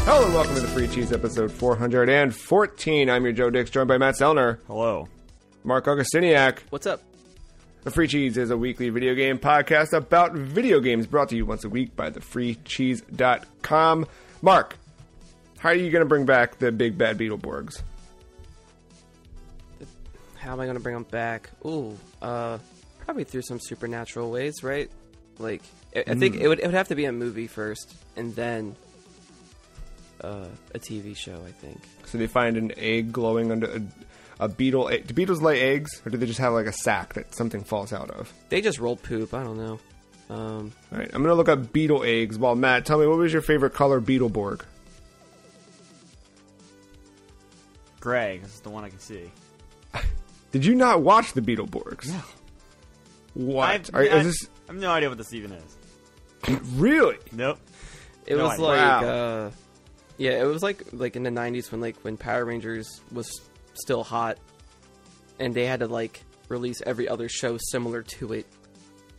Hello and welcome to the Free Cheese episode 414. I'm your Joe Dix, joined by Matt Sellner. Hello. Mark Augustiniak. What's up? The Free Cheese is a weekly video game podcast about video games brought to you once a week by thefreecheese.com. Mark, how are you going to bring back the big bad Beetleborgs? How am I going to bring them back? Probably through some supernatural ways, right? Like, I think it would have to be a movie first, and then a TV show, I think. So they find an egg glowing under a beetle. Do beetles lay eggs, or do they just have like a sack that something falls out of? They just roll poop. I don't know. All right, I'm going to look up beetle eggs. While Matt, tell me, what was your favorite color Beetleborg? Gray, this is the one I can see. Did you not watch the Beetleborgs? No. What? I have no idea what this even is. Really? Nope. It was idea. like, Wow. it was like in the 90s when Power Rangers was still hot, and they had to like release every other show similar to it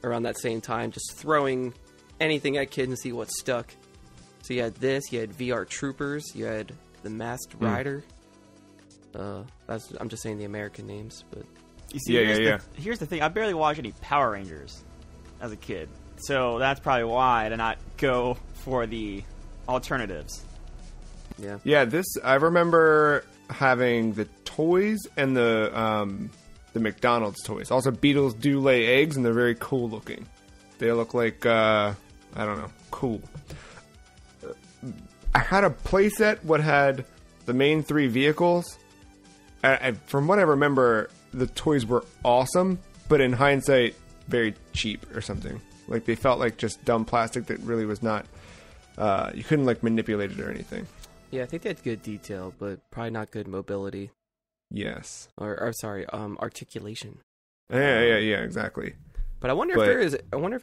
around that same time, just throwing anything at kids and see what stuck. So you had this, you had VR Troopers, you had the Masked Rider. I'm just saying the American names, but You see, Yeah. Here's the thing. I barely watched any Power Rangers as a kid. So that's probably why I did not go for the alternatives. yeah. Yeah, I remember having the toys and the McDonald's toys. Also, beetles do lay eggs, and they're very cool looking. They look like, I don't know, cool. I had a playset what had the main three vehicles. From what I remember, the toys were awesome, but in hindsight, very cheap or something. Like, they felt like just dumb plastic that really was not... you couldn't, like, manipulate it or anything. Yeah, I think they had good detail, but probably not good mobility. Yes. Or sorry, articulation. Yeah, exactly. But I wonder if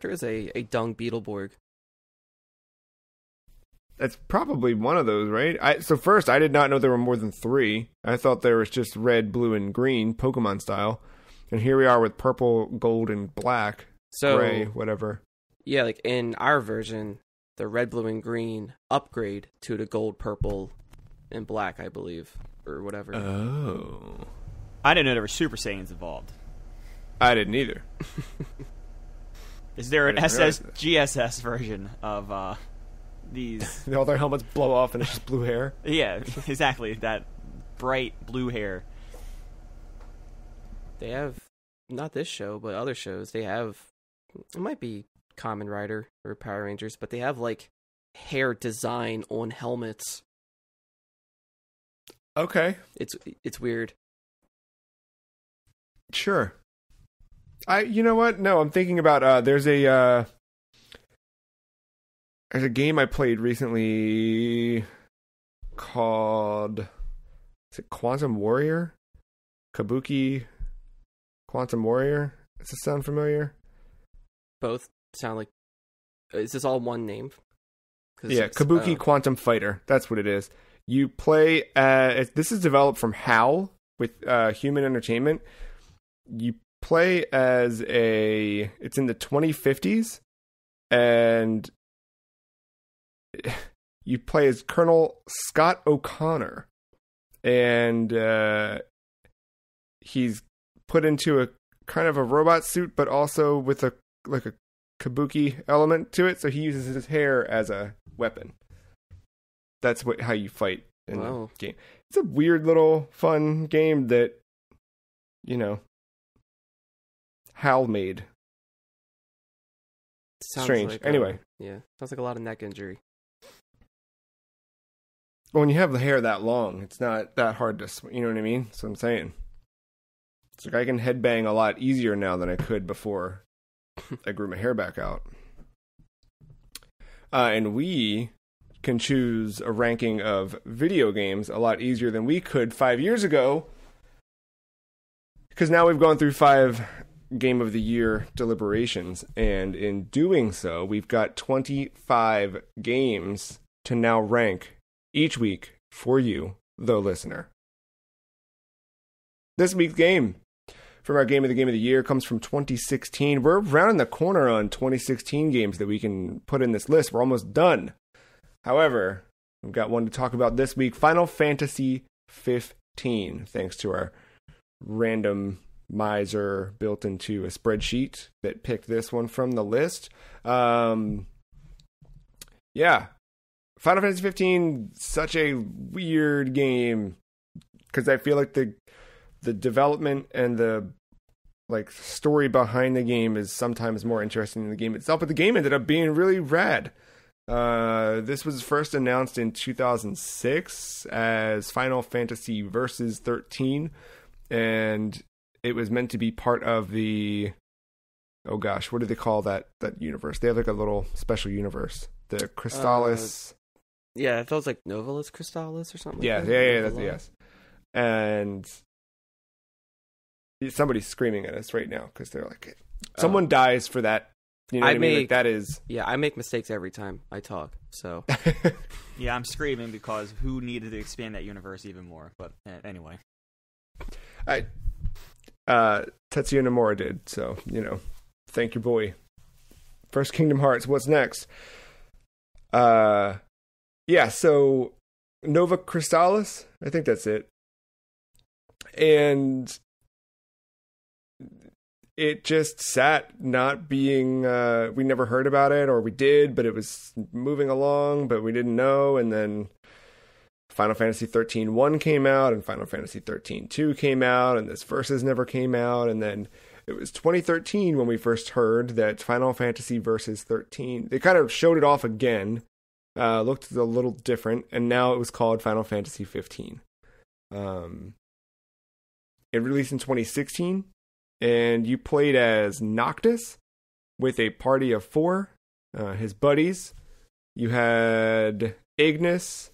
there is a dung Beetleborg. That's probably one of those, right? So first, I did not know there were more than 3. I thought there was just red, blue, and green, Pokemon style. And here we are with purple, gold, and black. So, gray, whatever. Yeah, like in our version, the red, blue, and green upgrade to the gold, purple, and black, I believe, or whatever. Oh. I didn't know there were Super Saiyans involved. I didn't either. Is there an I didn't realize GSS version of these? All their helmets blow off and it's just blue hair. Yeah, exactly. That bright blue hair. They have, not this show, but other shows, they have, it might be Kamen Rider or Power Rangers, but they have, like, hair design on helmets. Okay. It's weird. Sure. You know what? No, I'm thinking about, there's a game I played recently called, is it Quantum Warrior? Kabuki Quantum Warrior? Does this sound familiar? Both sound like, is this all one name? Yeah, Kabuki Quantum Fighter. That's what it is. You play, this is developed from HAL with Human Entertainment. You play as it's in the 2050s, and you play as Colonel Scott O'Connor, and he's put into a kind of a robot suit, but also with a kabuki element to it, so he uses his hair as a weapon. That's how you fight in the game. It's a weird little fun game that, Hal made. Strange. Like, anyway. Sounds like a lot of neck injury. When you have the hair that long, it's not that hard to, you know what I mean? That's what I'm saying. It's like I can headbang a lot easier now than I could before I grew my hair back out. And we can choose a ranking of video games a lot easier than we could 5 years ago, because now we've gone through 5 Game of the Year deliberations, and in doing so, we've got 25 games to now rank each week for you, the listener. This week's game from our Game of the Year comes from 2016. We're rounding the corner on 2016 games that we can put in this list. We're almost done. However, We've got one to talk about this week. Final Fantasy 15, thanks to our randomizer built into a spreadsheet that picked this one from the list. Yeah. Final Fantasy 15, such a weird game, because I feel like the development and the like story behind the game is sometimes more interesting than the game itself, but the game ended up being really rad. This was first announced in 2006 as Final Fantasy Versus 13, and it was meant to be part of the, oh gosh, what do they call that universe? They have like a little special universe, the Crystallis. Yeah, it feels like Novalis Crystallis or something. Yeah, like yeah, that. yeah, that's, yes. And somebody's screaming at us right now because they're like, someone dies for that. You know what I mean? Like, that is. Yeah, I make mistakes every time I talk. So. Yeah, I'm screaming because who needed to expand that universe even more? But anyway, Tetsuya Nomura did. So thank your boy. First Kingdom Hearts. What's next? Yeah. So Nova Crystallis. I think that's it. And it just sat not being, we never heard about it, or we did, but it was moving along, but we didn't know. And then Final Fantasy 13-1 came out, and Final Fantasy 13-2 came out, and this Versus never came out. And then it was 2013 when we first heard that Final Fantasy Versus 13, they kind of showed it off again, looked a little different, and now it was called Final Fantasy 15. It released in 2016. And you played as Noctis with a party of 4, his buddies. You had Ignis,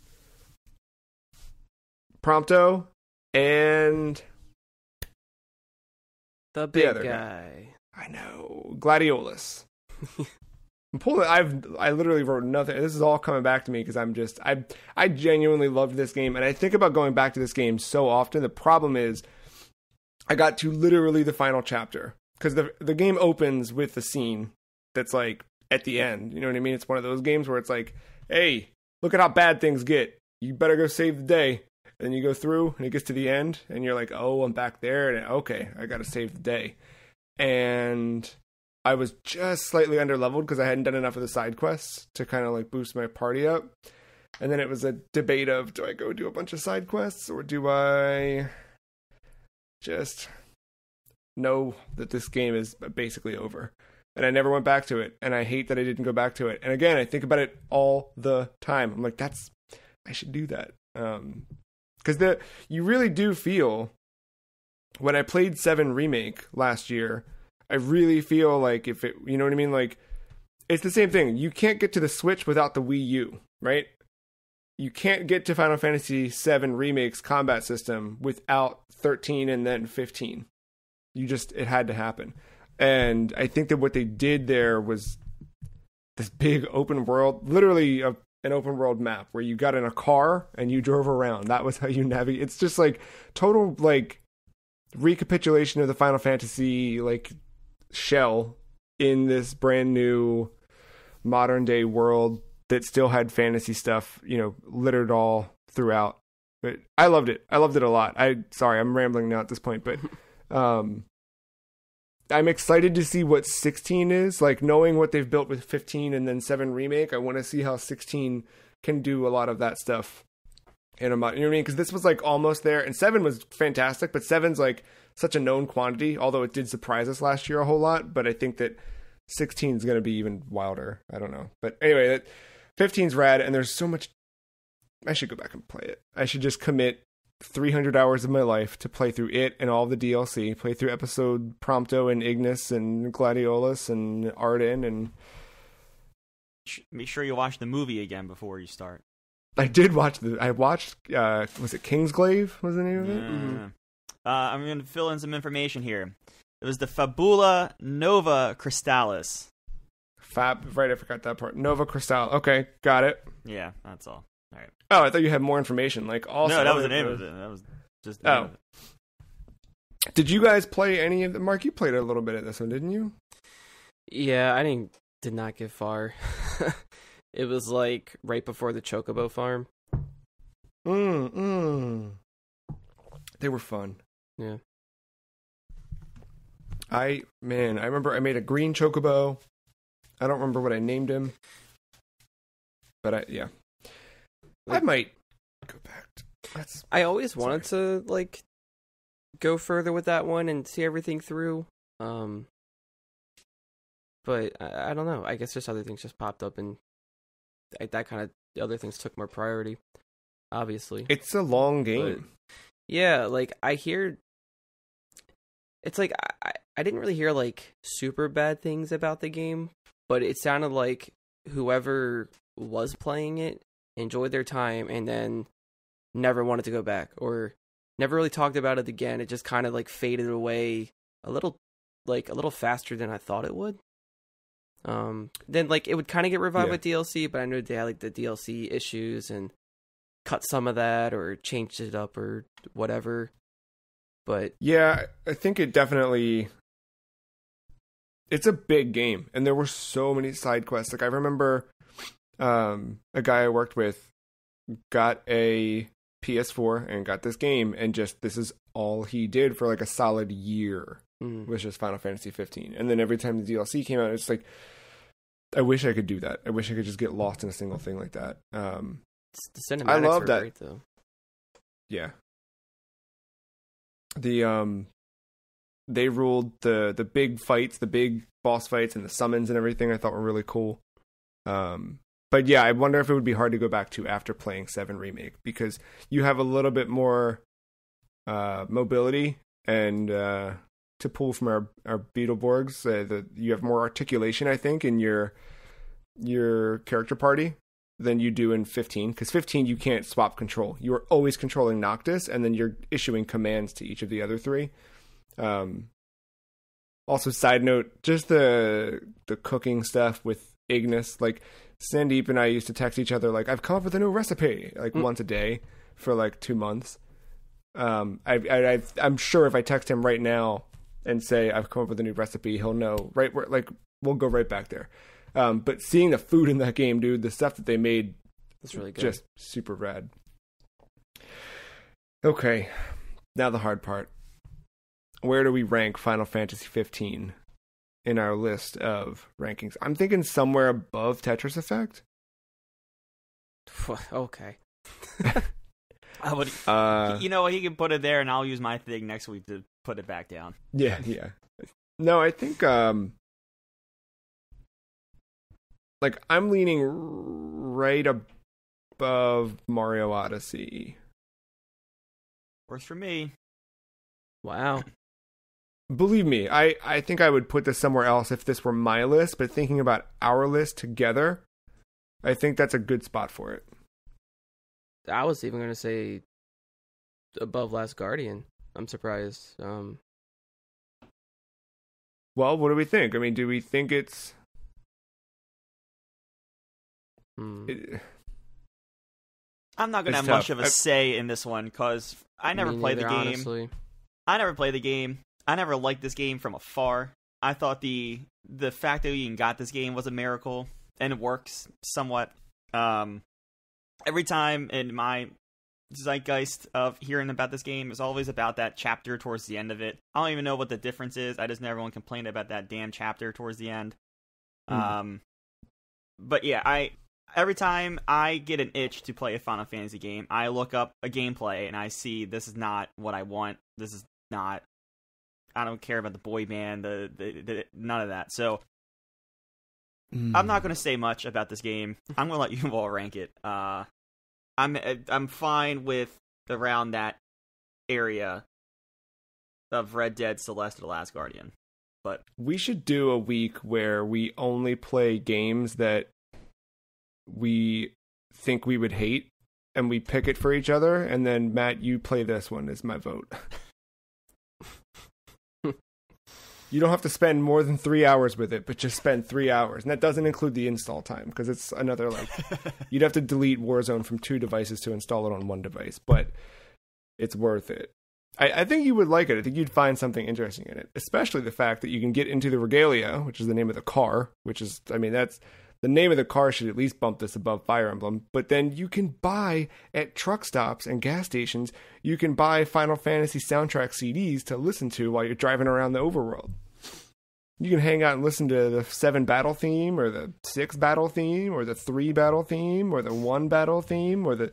Prompto, and the big guy. I know, Gladiolus. I'm pulling. I literally wrote nothing. This is all coming back to me because I genuinely loved this game, and I think about going back to this game so often. The problem is, I got to literally the final chapter because the game opens with the scene that's like at the end. You know what I mean? It's one of those games where it's like, hey, look at how bad things get. You better go save the day. And you go through and it gets to the end and you're like, oh, I'm back there. And okay, I got to save the day. And I was just slightly underleveled because I hadn't done enough of the side quests to kind of like boost my party up. And then it was a debate of, do I go do a bunch of side quests or do I just know that this game is basically over? And I never went back to it, and I hate that I didn't go back to it. And again, I think about it all the time. I'm like, I should do that. Because you really do feel, when I played 7 Remake last year, I really feel like if it, you know what I mean? Like, it's the same thing. You can't get to the Switch without the Wii U, right? You can't get to Final Fantasy VII Remake's combat system without 13 and then 15. It had to happen. And I think that what they did there was this big open world, literally an open world map where you got in a car and you drove around. That was how you navigate. It's just like total like recapitulation of the Final Fantasy like shell in this brand new modern day world that still had fantasy stuff, littered all throughout. But I loved it. I loved it a lot. Sorry, I'm rambling now at this point, but I'm excited to see what 16 is. Like, knowing what they've built with 15 and then 7 Remake, I want to see how 16 can do a lot of that stuff in a mod. You know what I mean? Because this was like almost there, and 7 was fantastic, but 7's like such a known quantity, although it did surprise us last year a whole lot. But I think that 16 is going to be even wilder. I don't know. But anyway, 15's rad, and there's so much. I should go back and play it. I should just commit 300 hours of my life to play through it and all the DLC, play through episode Prompto and Ignis and Gladiolus and Arden, and make sure you watch the movie again before you start. I did watch was it Kingsglaive was the name of it? Mm-hmm. I'm going to fill in some information here. It was the Fabula Nova Crystallis. Right, I forgot that part. Nova Crystal. Okay, got it. Yeah, that's all. All right. Oh, I thought you had more information. Like, also, no, that was the name of it. That was just the name of it. Did you guys play any of the? Mark, you played a little bit of this one, didn't you? Yeah, I did not get far. It was like right before the Chocobo farm, They were fun. Yeah. I remember I made a green chocobo. I don't remember what I named him. But I might go back. I always wanted to like go further with that one and see everything through. But I don't know. I guess just other things just popped up, and that kind of the other things took more priority. Obviously, it's a long game. But, yeah, like I hear. It's like I didn't really hear like super bad things about the game, but it sounded like whoever was playing it enjoyed their time and then never wanted to go back or never really talked about it again. It just kind of like faded away a little faster than I thought it would. Then like it would kind of get revived with DLC, but I knew they had like the DLC issues and cut some of that or changed it up or whatever. But yeah, I think it definitely. It's a big game, and there were so many side quests. Like I remember, a guy I worked with got a PS4 and got this game, and just this is all he did for like a solid year. Was just Final Fantasy 15, and then every time the DLC came out, it's like, I wish I could do that. I wish I could just get lost in a single thing like that. The cinematics I love are that. great, though. Yeah. They ruled the big fights, the big boss fights, and the summons and everything. I thought were really cool. But yeah, I wonder if it would be hard to go back to after playing 7 Remake, because you have a little bit more mobility and to pull from our Beetleborgs. You have more articulation, I think, in your character party than you do in 15. Because 15, you can't swap control. You are always controlling Noctis, and then you're issuing commands to each of the other 3. Also, side note, just the cooking stuff with Ignis. Like, Sandeep and I used to text each other, like, I've come up with a new recipe, like, once a day for, like, 2 months. I'm sure if I text him right now and say I've come up with a new recipe, he'll know right where, like, we'll go right back there. But seeing the food in that game, dude, the stuff that they made, that's really good. Just super rad. Okay, now the hard part. Where do we rank Final Fantasy 15 in our list of rankings? I'm thinking somewhere above Tetris Effect. Okay. I would, you know what? He can put it there, and I'll use my thing next week to put it back down. Yeah. No, I think like I'm leaning right above Mario Odyssey. Works for me. Wow. Believe me, I think I would put this somewhere else if this were my list, but thinking about our list together, I think that's a good spot for it. I was even going to say above Last Guardian. I'm surprised. Well, what do we think? I mean, do we think it's... I'm not going to have much of a say in this one, because I never played the game. Honestly. I never played the game. I never liked this game from afar. I thought the fact that we even got this game was a miracle, and it works somewhat. Every time in my zeitgeist of hearing about this game is always about that chapter towards the end of it. I don't even know what the difference is. I just know everyone complained about that damn chapter towards the end. But yeah, every time I get an itch to play a Final Fantasy game, I look up a gameplay and I see this is not what I want. This is not. I don't care about the boy band, the none of that. So I'm not going to say much about this game. I'm going to let you all rank it. I'm fine with around that area of Red Dead, Celeste, The Last Guardian. But we should do a week where we only play games that we think we would hate, and we pick it for each other, and then Matt, you play this one as my vote. You don't have to spend more than 3 hours with it, but just spend 3 hours. And that doesn't include the install time, because it's another, like, you'd have to delete Warzone from 2 devices to install it on 1 device, but it's worth it. I think you would like it. I think you'd find something interesting in it, especially the fact that you can get into the Regalia, which is the name of the car, which is, I mean, that's the name of the car should at least bump this above Fire Emblem. But then you can buy at truck stops and gas stations, you can buy Final Fantasy soundtrack CDs to listen to while you're driving around the overworld. You can hang out and listen to the 7 battle theme, or the 6 battle theme, or the 3 battle theme, or the 1 battle theme, or the...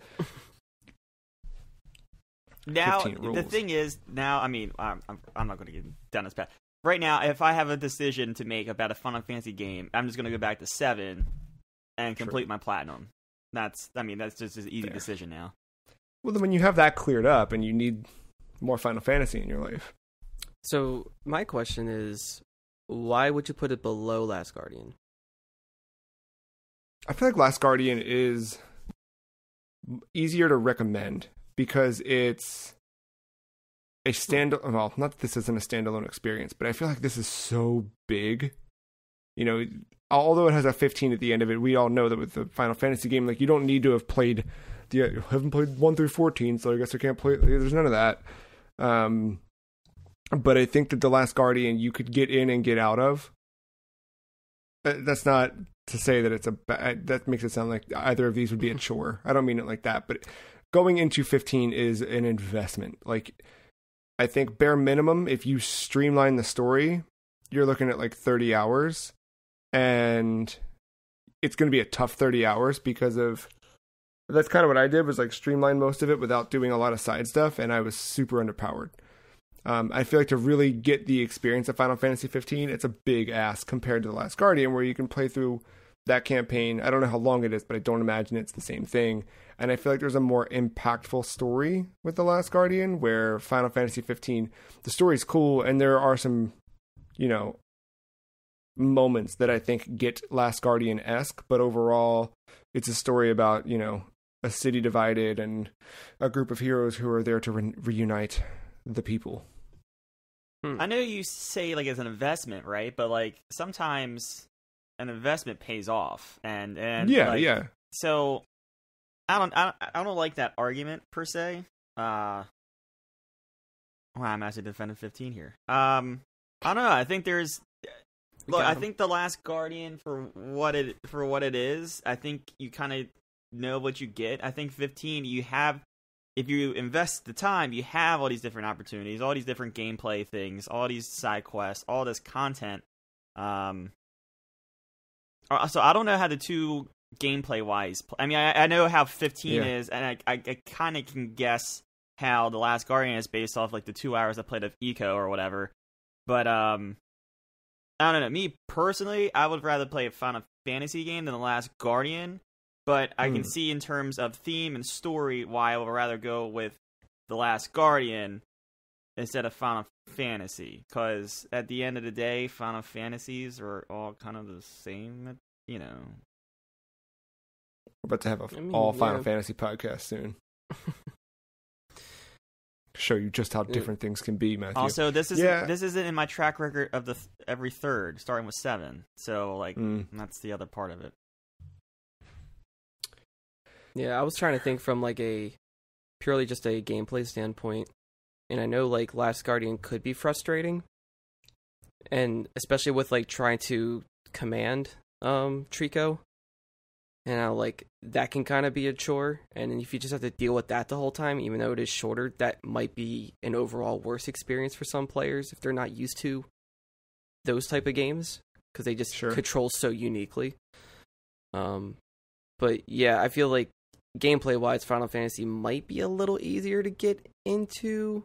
Now, the thing is, I mean, I'm not going to get down this path. Right now, if I have a decision to make about a Final Fantasy game, I'm just going to go back to 7 and complete my platinum. That's just an easy decision now. Well, then when you have that cleared up and you need more Final Fantasy in your life. So, my question is, why would you put it below Last Guardian? I feel like Last Guardian is easier to recommend because it's a standalone. Well, not that this isn't a standalone experience, but I feel like this is so big. You know, although it has a 15 at the end of it, we all know that with the Final Fantasy game, like, you don't need to have played you haven't played 1 through 14, so I guess I can't play. There's none of that. But I think that The Last Guardian you could get in and get out of. That's not to say that it's that makes it sound like either of these would be a chore. I don't mean it like that, but going into 15 is an investment. Like, I think bare minimum, if you streamline the story, you're looking at like 30 hours, and it's going to be a tough 30 hours because of that's kind of what I did, was like streamline most of it without doing a lot of side stuff, and I was super underpowered. I feel like to really get the experience of Final Fantasy 15, it's a big ask compared to The Last Guardian, where you can play through that campaign. I don't know how long it is, but I don't imagine it's the same thing. And I feel like there's a more impactful story with The Last Guardian, where Final Fantasy 15, the story's cool, and there are some, you know, moments that I think get Last Guardian-esque, but overall, it's a story about, you know, a city divided and a group of heroes who are there to reunite the people. I know you say like it's an investment, right? But like sometimes an investment pays off, and yeah, like, yeah. So I don't like that argument per se. Wow, I'm actually defending 15 here. I don't know. I think there's I think The Last Guardian for what it is. I think you kind of know what you get. I think 15 you have. If you invest the time, you have all these different opportunities, all these different gameplay things, all these side quests, all this content. So I don't know how the two gameplay-wise... I mean, I know how 15 is, and I kind of can guess how The Last Guardian is based off like the 2 hours I played of Eco or whatever. But, I don't know. Me, personally, I would rather play a Final Fantasy game than The Last Guardian. But I can see in terms of theme and story why I would rather go with The Last Guardian instead of Final Fantasy. Because at the end of the day, Final Fantasies are all kind of the same, you know. We're about to have all Final Fantasy podcast soon. Show you just how different things can be, Matthew. Also, this isn't in my track record of the every third, starting with 7. So, like, that's the other part of it. Yeah, I was trying to think from like a purely just a gameplay standpoint, and I know like Last Guardian could be frustrating, and especially with like trying to command Trico, and how like that can kind of be a chore, and if you just have to deal with that the whole time, even though it is shorter, that might be an overall worse experience for some players if they're not used to those type of games because they just control so uniquely. But yeah, I feel like gameplay-wise, Final Fantasy might be a little easier to get into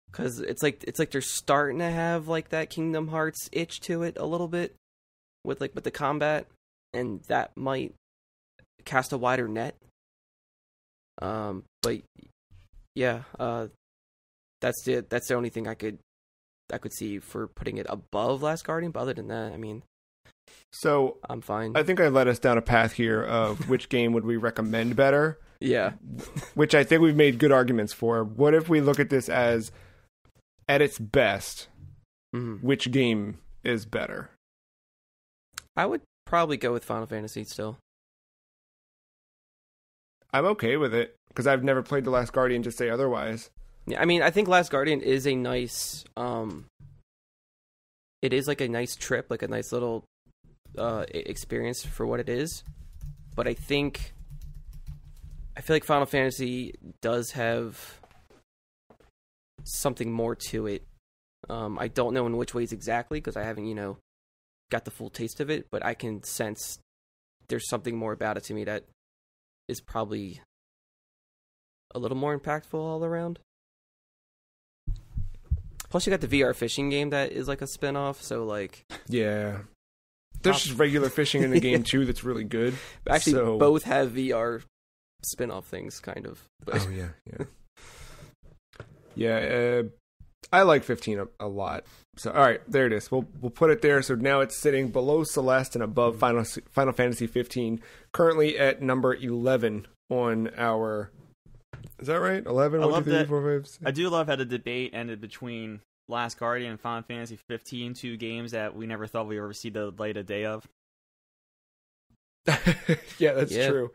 because it's like they're starting to have like that Kingdom Hearts itch to it a little bit with the combat, and that might cast a wider net. But yeah, that's the only thing I could see for putting it above Last Guardian. But other than that, I mean. So I'm fine. I think I led us down a path here of which game would we recommend better. Yeah. Which I think we've made good arguments for. What if we look at this as, at its best, which game is better? I would probably go with Final Fantasy still. I'm okay with it, because I've never played The Last Guardian to say otherwise. Yeah, I mean, I think Last Guardian is a nice... it is like a nice trip, like a nice little experience for what it is, but I feel like Final Fantasy does have something more to it. I don't know in which ways exactly because I haven't, got the full taste of it, but I can sense there's something more about it to me that is probably a little more impactful all around. Plus, you got the VR fishing game that is like a spin-off, so like... Yeah. There's just regular fishing in the game, too, that's really good. Actually, both have VR spin-off things, kind of. But... Oh, yeah. Yeah, I like 15 a lot. So, all right, there it is. We'll put it there. So now it's sitting below Celeste and above Final Fantasy 15, currently at number 11 on our... Is that right? 11? I 1, love 2, 3, that. 4, 5, 6. I do love how the debate ended between Last Guardian and Final Fantasy 15, two games that we never thought we would ever see the light of day of. Yeah, that's true.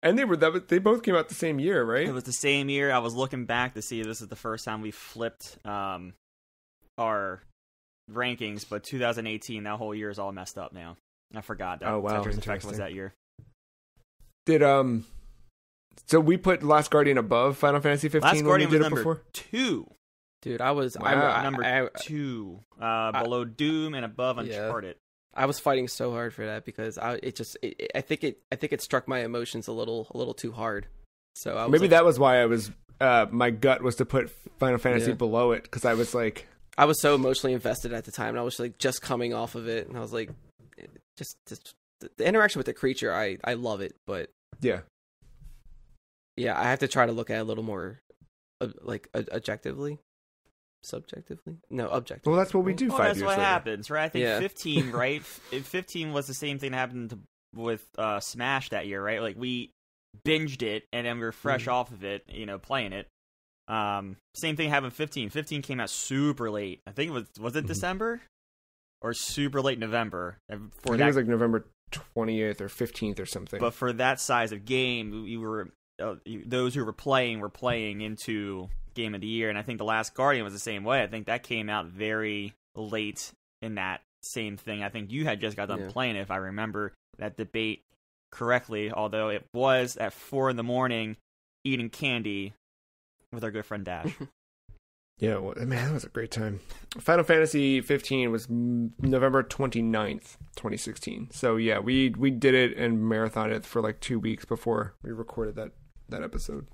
And they both came out the same year, right? It was the same year. I was looking back to see if this is the first time we flipped our rankings, but 2018, that whole year is all messed up now. I forgot that Tetris Effect was that year. Did so we put Last Guardian above Final Fantasy 15 Last Guardian when we did was it before? 2. Dude, I was number 2, below Doom and above Uncharted. I was fighting so hard for that because I think it struck my emotions a little too hard. So I was maybe that was why I was my gut was to put Final Fantasy below it because I was like I was so emotionally invested at the time and I was like just coming off of it and I was like just the interaction with the creature I love it, but yeah, I have to try to look at it a little more like objectively. Subjectively? No, objectively. Well, that's what we do 5 years later. That's what happens, right? I think 15, right? 15 was the same thing that happened with Smash that year, right? Like, we binged it, and then we were fresh off of it, playing it. Same thing happened with 15. 15 came out super late. I think it was it December? Or super late November? I think it was like November 20th or 15th or something. But for that size of game, you were those who were playing into Game of the Year, and I think The Last Guardian was the same way. I think that came out very late in that same thing. I think you had just got done playing it, if I remember that debate correctly, although it was at 4 a.m. eating candy with our good friend Dash. Yeah, well, man, that was a great time. Final Fantasy 15 was November 29th, 2016. So yeah, we did it and marathoned it for like 2 weeks before we recorded that episode.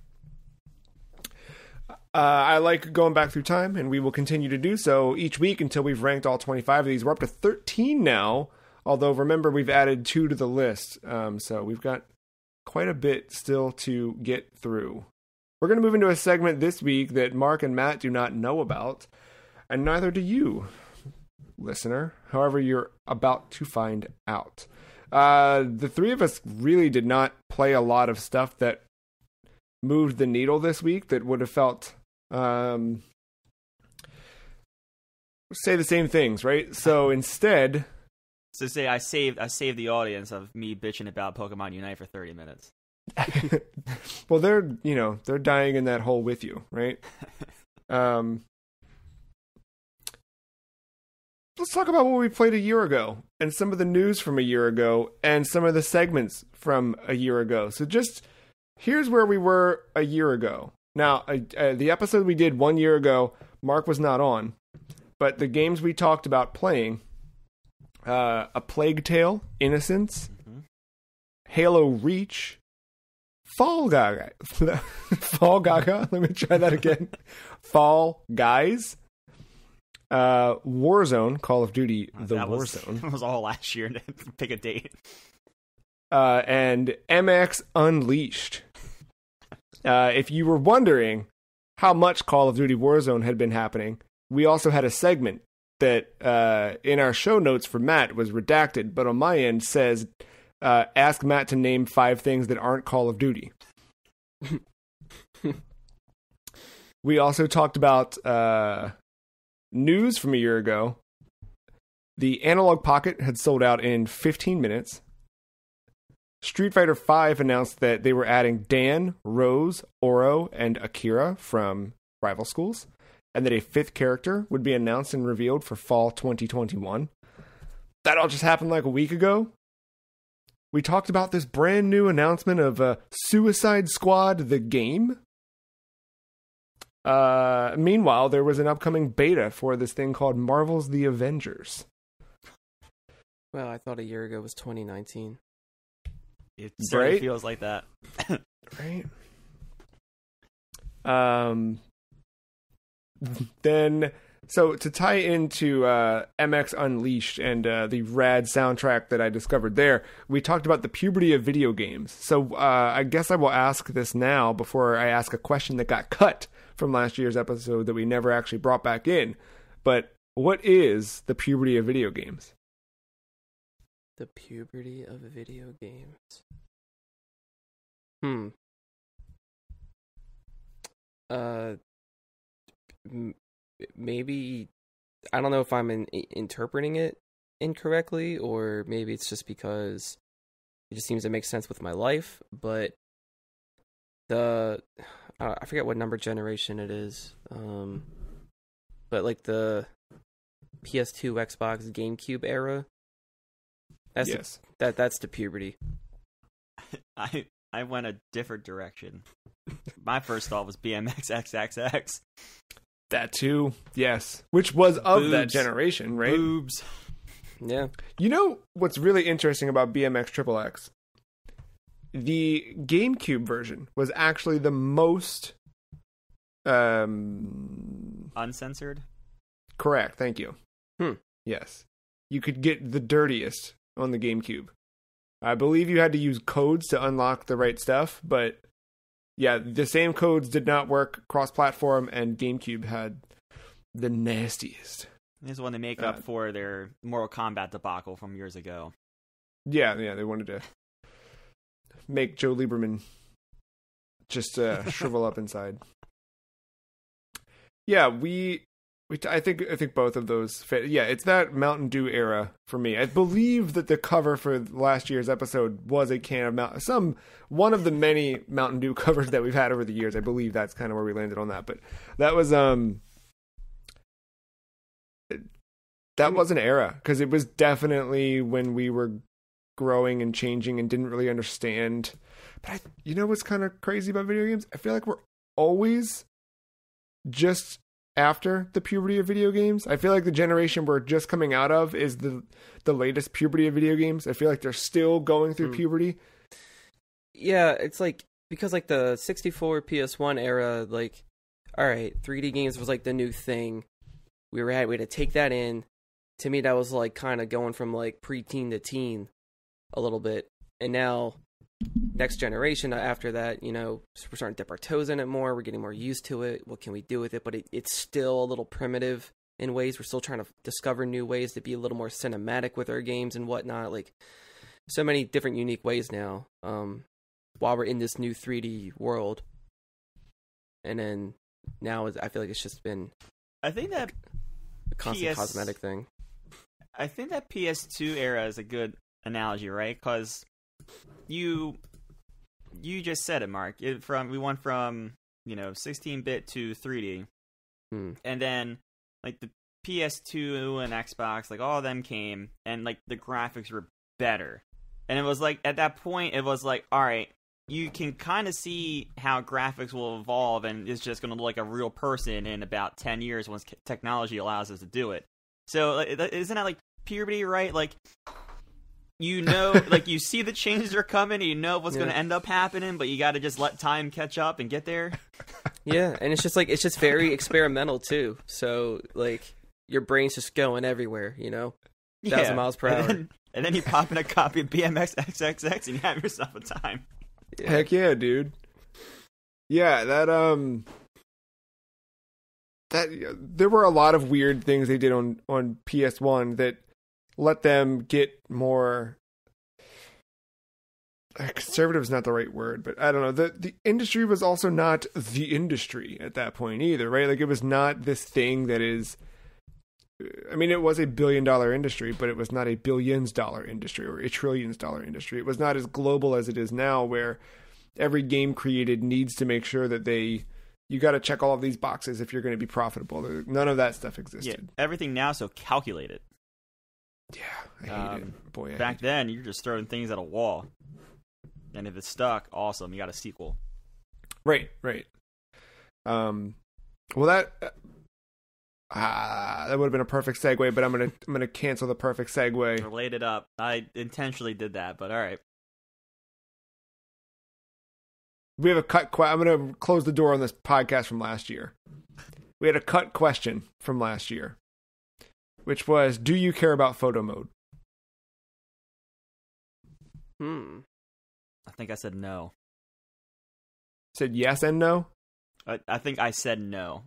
I like going back through time, and we will continue to do so each week until we've ranked all 25 of these. We're up to 13 now, although remember we've added 2 to the list, so we've got quite a bit still to get through. We're going to move into a segment this week that Mark and Matt do not know about, and neither do you, listener. However, you're about to find out. The three of us really did not play a lot of stuff that moved the needle this week that would have felt say the same things, right? So instead, say I saved the audience of me bitching about Pokemon Unite for 30 minutes. Well, they're dying in that hole with you, right? Let's talk about what we played a year ago and some of the news from a year ago and some of the segments from a year ago. So just here's where we were a year ago. Now, the episode we did 1 year ago, Mark was not on, but the games we talked about playing, A Plague Tale, Innocence, Halo Reach, Fall Gaga, let me try that again, Fall Guys, Warzone, Call of Duty, Warzone. That was all last year to pick a date. And MX Unleashed. If you were wondering how much Call of Duty Warzone had been happening, we also had a segment that in our show notes for Matt was redacted, but on my end says, ask Matt to name 5 things that aren't Call of Duty. We also talked about news from a year ago. The Analog Pocket had sold out in 15 minutes. Street Fighter V announced that they were adding Dan, Rose, Oro, and Akira from rival schools, and that a 5th character would be announced and revealed for fall 2021. that all just happened like a week ago. We talked about this brand new announcement of Suicide Squad, the game. Meanwhile, there was an upcoming beta for this thing called Marvel's The Avengers. Well, I thought a year ago was 2019. It certainly Right? feels like that. Right. Then, so to tie into MX Unleashed and the rad soundtrack that I discovered there, we talked about the puberty of video games. So I guess I will ask this now before I ask a question that got cut from last year's episode that we never actually brought back in. But what is the puberty of video games? The puberty of video games. Maybe, I don't know if I'm interpreting it incorrectly, or maybe it's just because it just seems to make sense with my life, but I forget what number generation it is, but like the PS2, Xbox, GameCube era, that's the puberty. I went a different direction. My first thought was BMX XXX. That too, yes. Which was of Boobs. that generation, right? Boobs. Yeah. You know what's really interesting about BMX XXX? The GameCube version was actually the most Uncensored? correct. Thank you. Yes. You could get the dirtiest on the GameCube. I believe you had to use codes to unlock the right stuff, but yeah, the same codes did not work cross-platform, and GameCube had the nastiest. This is when they make up for their Mortal Kombat debacle from years ago. Yeah, they wanted to make Joe Lieberman just shrivel up inside. Yeah, I think both of those fit. Yeah, it's that Mountain Dew era for me. I believe that the cover for last year's episode was a can of one of the many Mountain Dew covers that we've had over the years. I believe that's kind of where we landed on that. But that was that was an era, because it was definitely when we were growing and changing and didn't really understand. But you know what's kind of crazy about video games? I feel like we're always just after the puberty of video games. I feel like the generation we're just coming out of is the latest puberty of video games. I feel like they're still going through puberty. Yeah, it's like, because like the 64 PS1 era, like, all right, 3D games was like the new thing. We had to take that in. To me, that was like kind of going from like preteen to teen a little bit. And now, next generation after that, you know, we're starting to dip our toes in it more. We're getting more used to it. What can we do with it? But it's still a little primitive in ways. We're still trying to discover new ways to be a little more cinematic with our games and whatnot. Like, so many different unique ways now, while we're in this new 3D world. And then now I feel like it's just been, I think that a constant cosmetic thing. I think that PS2 era is a good analogy, right? Because you just said it, Mark. We went from 16-bit to 3D, and then like the PS2 and Xbox, like all of them came, and like the graphics were better. And it was like at that point, it was like, all right, you can kind of see how graphics will evolve, and it's just going to look like a real person in about 10 years once technology allows us to do it. So isn't that like puberty, right? Like, you know, like you see the changes are coming, and you know what's going to end up happening, but you got to just let time catch up and get there. Yeah, and it's just very experimental too. So like your brain's just going everywhere, 1,000 miles per hour. And then you pop in a copy of BMX XXX and you have yourself a time. Yeah. Heck yeah, dude. Yeah, that there were a lot of weird things they did on PS1 that let them get more conservative is not the right word, but I don't know. The industry was also not the industry at that point either, right? Like, it was not this thing that is, I mean, it was a $1 billion industry, but it was not a billions dollar industry or a trillions dollar industry. It was not as global as it is now, where every game created needs to make sure that you got to check all of these boxes if you're going to be profitable. None of that stuff existed. Yeah, everything now is so calculated. Yeah, I hate it. Boy, Back then, you're just throwing things at a wall. And if it's stuck, awesome, you got a sequel. Right. Well, that would have been a perfect segue, but I'm gonna cancel the perfect segue. Relate it up. I intentionally did that, but all right. We have a cut. I'm gonna close the door on this podcast from last year. We had a cut question from last year, which was, "Do you care about photo mode?" I think I said no. Said yes and no. I think I said no.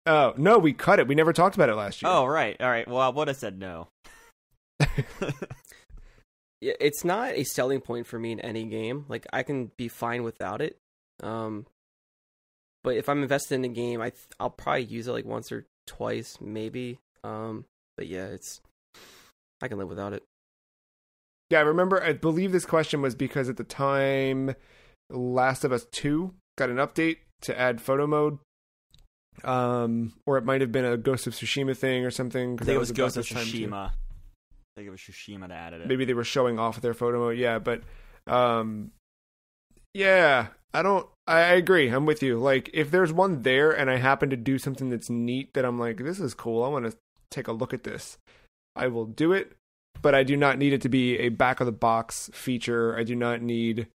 Oh no, we cut it. We never talked about it last year. Oh right, all right. Well, I would have said no. Yeah, it's not a selling point for me in any game. Like, I can be fine without it. But if I'm invested in a game, I'll probably use it like once or twice, maybe. But yeah, I can live without it. Yeah, I remember. I believe this question was because at the time, Last of Us 2 got an update to add photo mode. Or it might have been a Ghost of Tsushima thing or something. I think it was Ghost of Tsushima. I think it was Tsushima that added it. Maybe they were showing off their photo mode. Yeah, but yeah, I agree. I'm with you. Like, if there's one there and I happen to do something that's neat that I'm like, this is cool, I want to take a look at this, I will do it. But I do not need it to be a back of the box feature. I do not need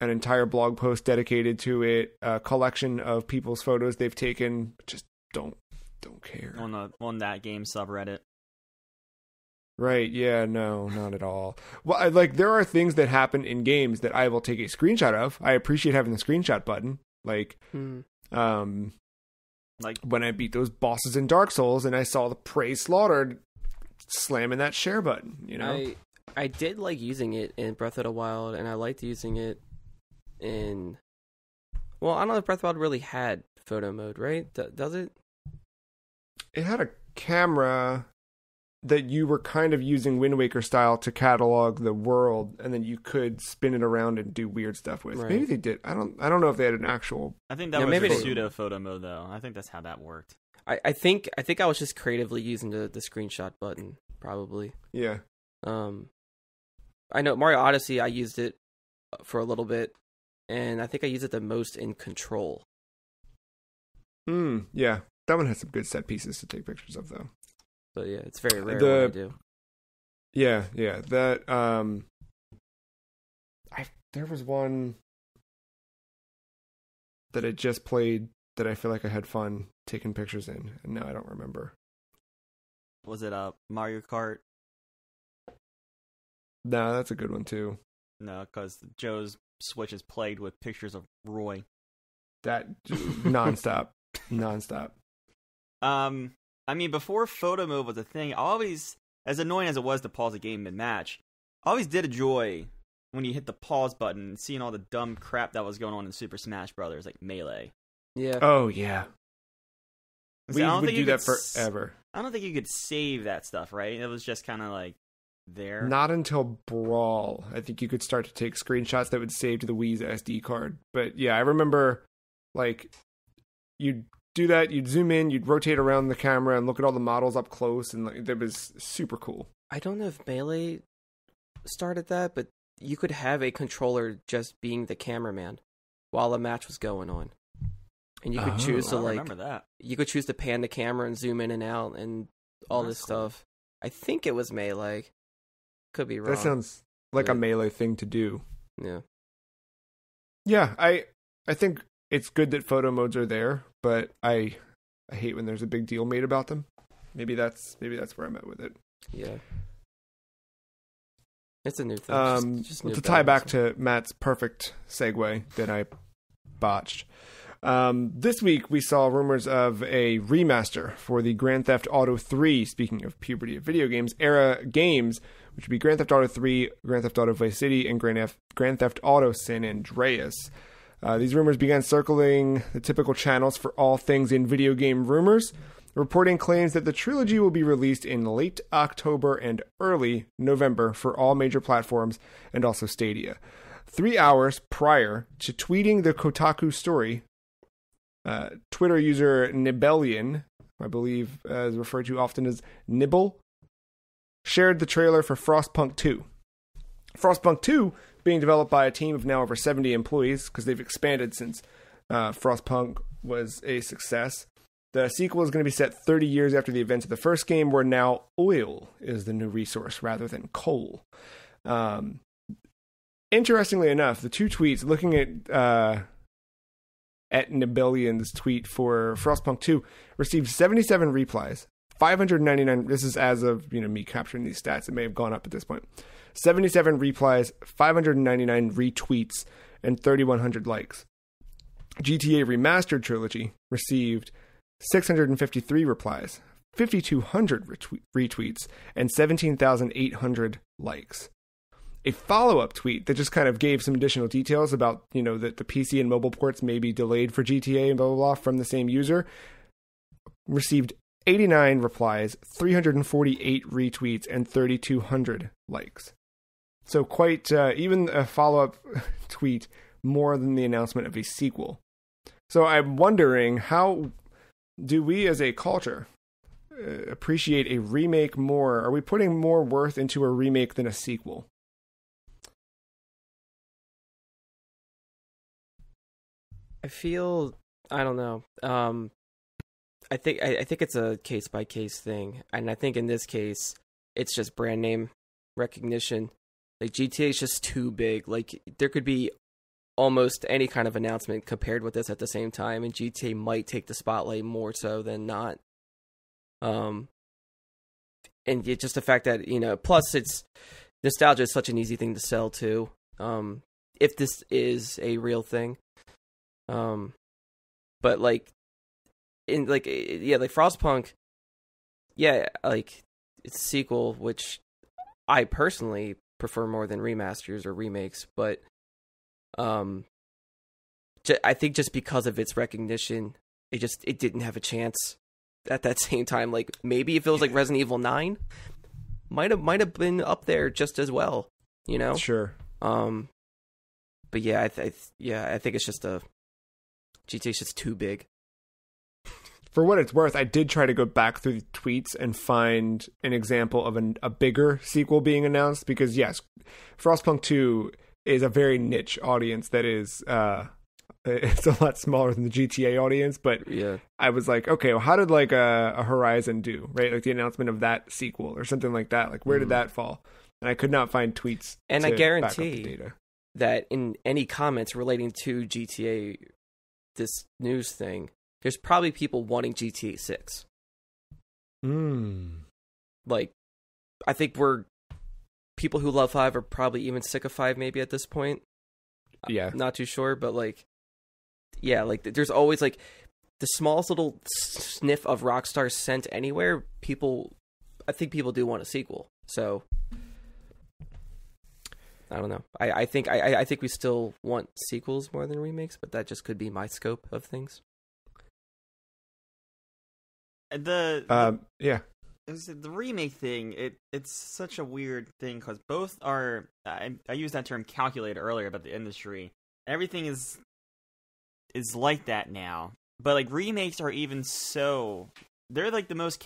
an entire blog post dedicated to it, a collection of people's photos they've taken. Just don't care. On that game subreddit. Right, yeah, no, not at all. Well, there are things that happen in games that I will take a screenshot of. I appreciate having the screenshot button. Like when I beat those bosses in Dark Souls and I saw the prey slaughtered, slamming that share button, you know? I did like using it in Breath of the Wild, and I liked using it in... Well, I don't know if Breath of the Wild really had photo mode, right? Does it? It had a camera that you were kind of using Wind Waker style to catalog the world, and then you could spin it around and do weird stuff with. Right. Maybe they did. I don't know if they had an actual... I think that was maybe pseudo photo mode, though. I think that's how that worked. I think I was just creatively using the screenshot button, probably. Yeah. I know Mario Odyssey, I used it for a little bit, and I think I used it the most in Control. Yeah. That one has some good set pieces to take pictures of, though. But yeah, it's very rare when I do. Yeah. That there was one that I just played that I feel like I had fun taking pictures in, and now I don't remember. Was it Mario Kart? No, that's a good one too. No, because Joe's Switch is plagued with pictures of Roy. That nonstop. I mean, before photo mode was a thing, I always, as annoying as it was to pause a game mid-match, I always did enjoy when you hit the pause button and seeing all the dumb crap that was going on in Super Smash Brothers, like Melee. Yeah. Oh, yeah. So We would do that forever. I don't think you could save that stuff, right? It was just kind of like there. Not until Brawl. I think you could start to take screenshots that would save to the Wii's SD card. But yeah, I remember, like, you'd do that, you'd zoom in, you'd rotate around the camera and look at all the models up close, and like, that was super cool. I don't know if Melee started that, but you could have a controller just being the cameraman while a match was going on. And you could choose to, like, remember that. You could choose to pan the camera and zoom in and out and all this stuff. I think it was Melee. Could be wrong. That sounds like a Melee thing to do. Yeah. Yeah, I think it's good that photo modes are there, but I hate when there's a big deal made about them. Maybe that's where I'm at with it. Yeah. It's a new thing. Just new to tie back to Matt's perfect segue that I botched. This week we saw rumors of a remaster for the Grand Theft Auto 3, speaking of puberty of video games, era games, which would be Grand Theft Auto 3, Grand Theft Auto Vice City, and Grand Theft Auto San Andreas. These rumors began circling the typical channels for all things in video game rumors. Reporting claims that the trilogy will be released in late October and early November for all major platforms and also Stadia. 3 hours prior to tweeting the Kotaku story, Twitter user Nibelian, I believe is referred to often as Nibble, shared the trailer for Frostpunk 2. Frostpunk 2 being developed by a team of now over 70 employees because they've expanded since Frostpunk was a success. The sequel is going to be set 30 years after the events of the first game, where now oil is the new resource rather than coal. Interestingly enough, the two tweets, looking at Nibelion's tweet for Frostpunk 2, received 77 replies, 599. This is as of me capturing these stats. It may have gone up at this point. 77 replies, 599 retweets, and 3,100 likes. GTA Remastered Trilogy received 653 replies, 5,200 retweets, and 17,800 likes. A follow-up tweet that just kind of gave some additional details about, that the PC and mobile ports may be delayed for GTA and blah, blah, blah from the same user received 89 replies, 348 retweets, and 3,200 likes. So quite, even a follow-up tweet more than the announcement of a sequel. So I'm wondering, how do we as a culture appreciate a remake more? Are we putting more worth into a remake than a sequel? I don't know. I think it's a case by case thing, and I think in this case, it's just brand name recognition. Like GTA is just too big. Like there could be almost any kind of announcement compared with this at the same time, and GTA might take the spotlight more so than not. And it's just the fact that plus it's nostalgia is such an easy thing to sell too. If this is a real thing. But like Frostpunk, like it's a sequel, which I personally prefer more than remasters or remakes, but I think just because of its recognition, it didn't have a chance at that same time. Like maybe if it was like Resident Evil 9, might have been up there just as well, Sure. But yeah, I think it's just GTA's just too big. For what it's worth, I did try to go back through the tweets and find an example of a bigger sequel being announced, because yes, Frostpunk 2 is a very niche audience that is it's a lot smaller than the GTA audience, but yeah. I was like, okay, well, how did like a Horizon do, right? Like the announcement of that sequel or something like that. Like where did that fall? And I could not find tweets. And to I back up guarantee the data. that in any comments relating to GTA, this news thing, there's probably people wanting GTA 6. Like, I think people who love 5 are probably even sick of 5 maybe at this point. Yeah. I'm not too sure, but like, yeah, like there's always like the smallest little sniff of Rockstar scent anywhere. I think people do want a sequel. So I don't know. I think we still want sequels more than remakes, but that just could be my scope of things. The remake thing, it's such a weird thing because both are. I used that term calculated earlier about the industry. Everything is like that now, but like remakes are even so. They're like the most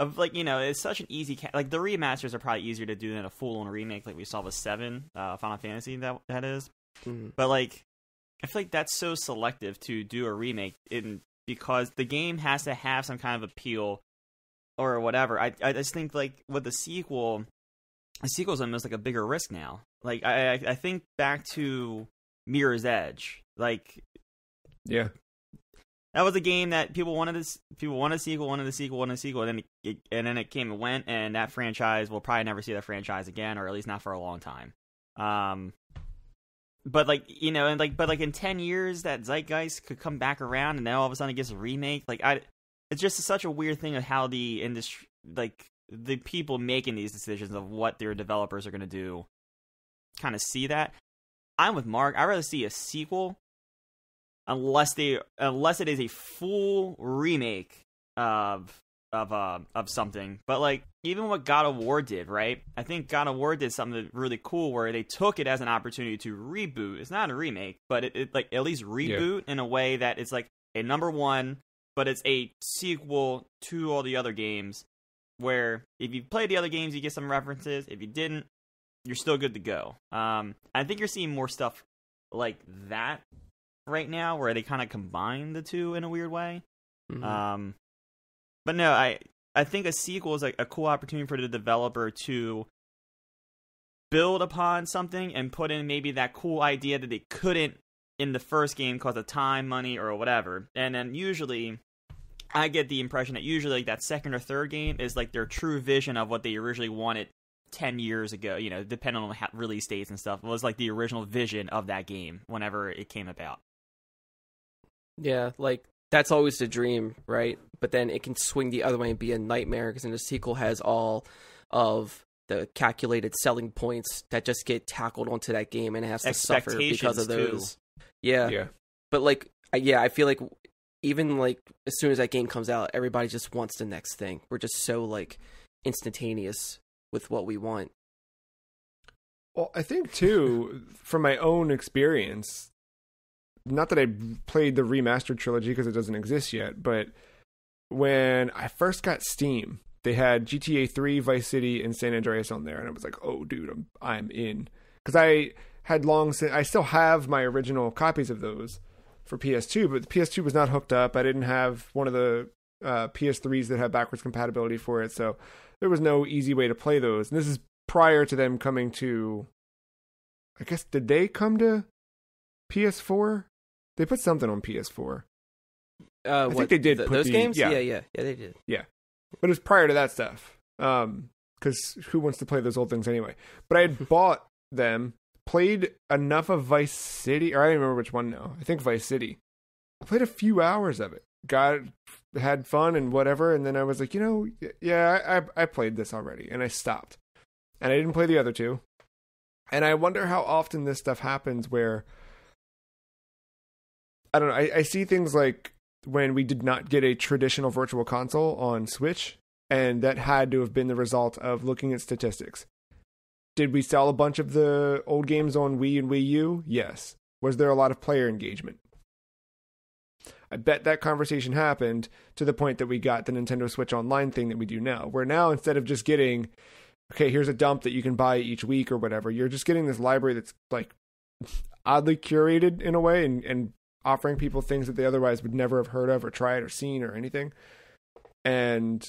it's such an easy like the remasters are probably easier to do than a full-on remake like we saw with 7 Final Fantasy that is. Mm-hmm. But like I feel like that's so selective to do a remake because the game has to have some kind of appeal or whatever. I just think like with the sequel's almost like a bigger risk now. Like I think back to Mirror's Edge. Like yeah. That was a game that people wanted a sequel, and then it came and went, and that franchise, we'll probably never see that franchise again, or at least not for a long time. But like, but in 10 years, that zeitgeist could come back around, and then all of a sudden it gets a remake. Like, it's just such a weird thing of how the industry, like the people making these decisions of what their developers are going to do, kind of see that. I'm with Mark. I'd rather see a sequel. Unless it is a full remake of something. But like even what God of War did, right? I think God of War did something really cool where they took it as an opportunity to reboot. It's not a remake, but it like at least reboot in a way that it's like a number one, but it's a sequel to all the other games where if you played the other games, you get some references. If you didn't, you're still good to go. I think you're seeing more stuff like that right now, where they kind of combine the two in a weird way. Mhm. But no, I think a sequel is a cool opportunity for the developer to build upon something and put in maybe that cool idea that they couldn't in the first game because of time, money, or whatever. And then usually, I get the impression that usually like that second or third game is like their true vision of what they originally wanted 10 years ago, depending on release dates and stuff. It was like the original vision of that game whenever it came about. Yeah, like that's always the dream, right? But then it can swing the other way and be a nightmare because then the sequel has all of the calculated selling points that just get tackled onto that game and it has to suffer because of those. Yeah. But like, I feel like even like as soon as that game comes out, everybody just wants the next thing. We're just so like instantaneous with what we want. Well, I think too, from my own experience, not that I played the remastered trilogy because it doesn't exist yet, but when I first got Steam, they had GTA 3, Vice City, and San Andreas on there, and I was like, "Oh, dude, I'm in." Because I still have my original copies of those for PS2, but the PS2 was not hooked up. I didn't have one of the PS3s that had backwards compatibility for it, so there was no easy way to play those. And this is prior to them coming to, I guess, did they come to PS4? They put something on PS4. I think they did put those games. Yeah, they did. Yeah, but it was prior to that stuff. Because who wants to play those old things anyway? But I had bought them, played enough of Vice City, or I don't remember which one now. I think Vice City. I played a few hours of it. Had fun and whatever, and then I was like, I played this already, and I stopped. And I didn't play the other two. And I wonder how often this stuff happens where, I don't know, I see things like when we did not get a traditional virtual console on Switch, and that had to have been the result of looking at statistics. Did we sell a bunch of the old games on Wii and Wii U? Yes. Was there a lot of player engagement? I bet that conversation happened to the point that we got the Nintendo Switch Online thing that we do now, where now instead of just getting, okay, here's a dump that you can buy each week or whatever, you're just getting this library that's like oddly curated in a way and offering people things that they otherwise would never have heard of or tried or seen or anything. And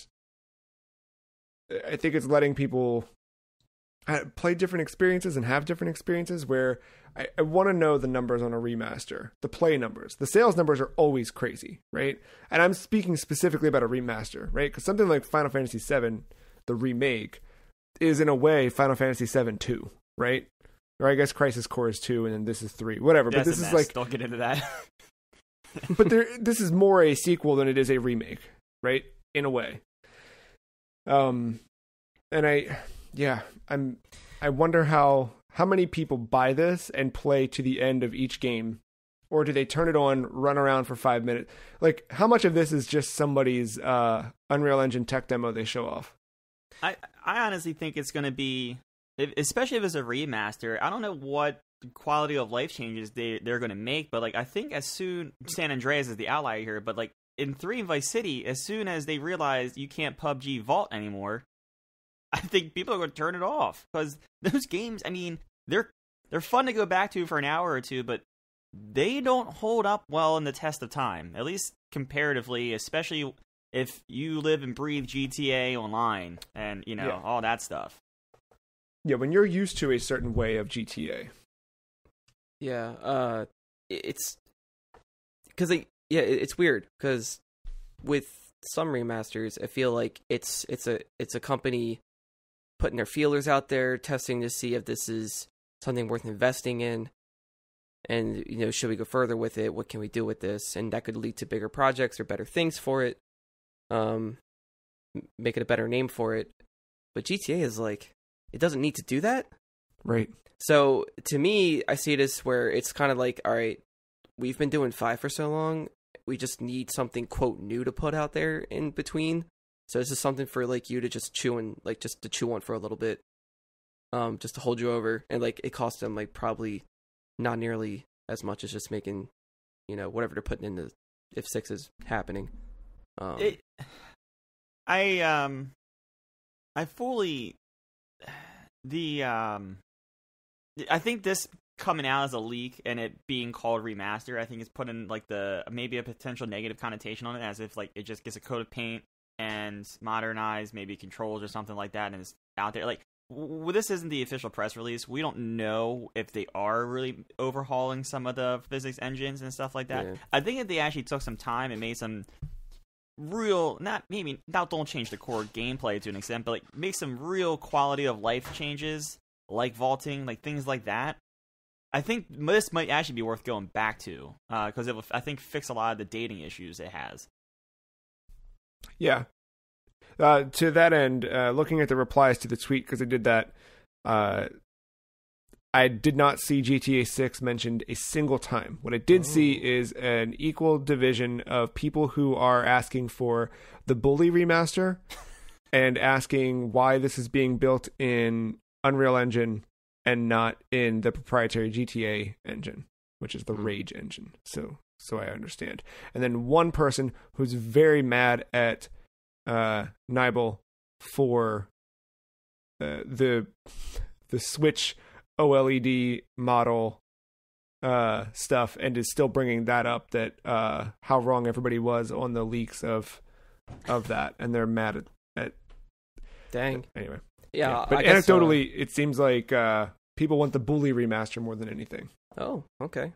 I think it's letting people play different experiences and have different experiences where I want to know the numbers on a remaster, the play numbers. The sales numbers are always crazy, right? And I'm speaking specifically about a remaster, right? Because something like Final Fantasy VII, the remake, is in a way Final Fantasy VII 2, right? Or I guess Crisis Core is 2 and then this is 3, whatever. That's but this a is mess. like, don't get into that. but this is more a sequel than it is a remake, right? In a way. And I wonder how many people buy this and play to the end of each game, or do they turn it on, run around for 5 minutes? Like, how much of this is just somebody's Unreal Engine tech demo they show off? I honestly think it's going to be, especially if it's a remaster, I don't know what quality of life changes they're going to make, but like I think as soon, San Andreas is the outlier here, but like in 3 and Vice City, as soon as they realize you can't PUBG Vault anymore, I think people are going to turn it off, because those games, I mean, they're fun to go back to for an hour or two, but they don't hold up well in the test of time, at least comparatively, especially if you live and breathe GTA Online and, all that stuff. Yeah, when you're used to a certain way of GTA. Yeah, it's because it's weird because with some remasters, I feel like it's a company putting their feelers out there, testing to see if this is something worth investing in, and should we go further with it? What can we do with this? And that could lead to bigger projects or better things for it, make it a better name for it. But GTA is like, it doesn't need to do that, right? So to me, I see this where it's kind of like, all right, we've been doing 5 for so long, we just need something quote new to put out there in between. So this is something for like you to just chew on for a little bit, just to hold you over, and like it costs them like probably not nearly as much as just making, whatever they're putting into if 6 is happening. I fully I think this coming out as a leak and it being called remaster, I think it's putting like maybe a potential negative connotation on it, as if like it just gets a coat of paint and modernized, maybe controls or something like that, and it's out there. Like this isn't the official press release. We don't know if they are really overhauling some of the physics engines and stuff like that. Yeah. I think if they actually took some time and made some real, don't change the core gameplay to an extent, but like make some real quality of life changes, like vaulting, like things like that. I think this might actually be worth going back to, because it will, I think, fix a lot of the dating issues it has. Yeah. To that end, looking at the replies to the tweet, because I did that, I did not see GTA 6 mentioned a single time. What I did see is an equal division of people who are asking for the Bully remaster and asking why this is being built in Unreal Engine and not in the proprietary GTA engine, which is the Rage engine. So I understand. And then one person who's very mad at Nibel for the Switch OLED model stuff, and is still bringing that up, that how wrong everybody was on the leaks of that, and they're mad at dang. Anyway. Yeah, but anecdotally, it seems like people want the Bully remaster more than anything. Oh, okay.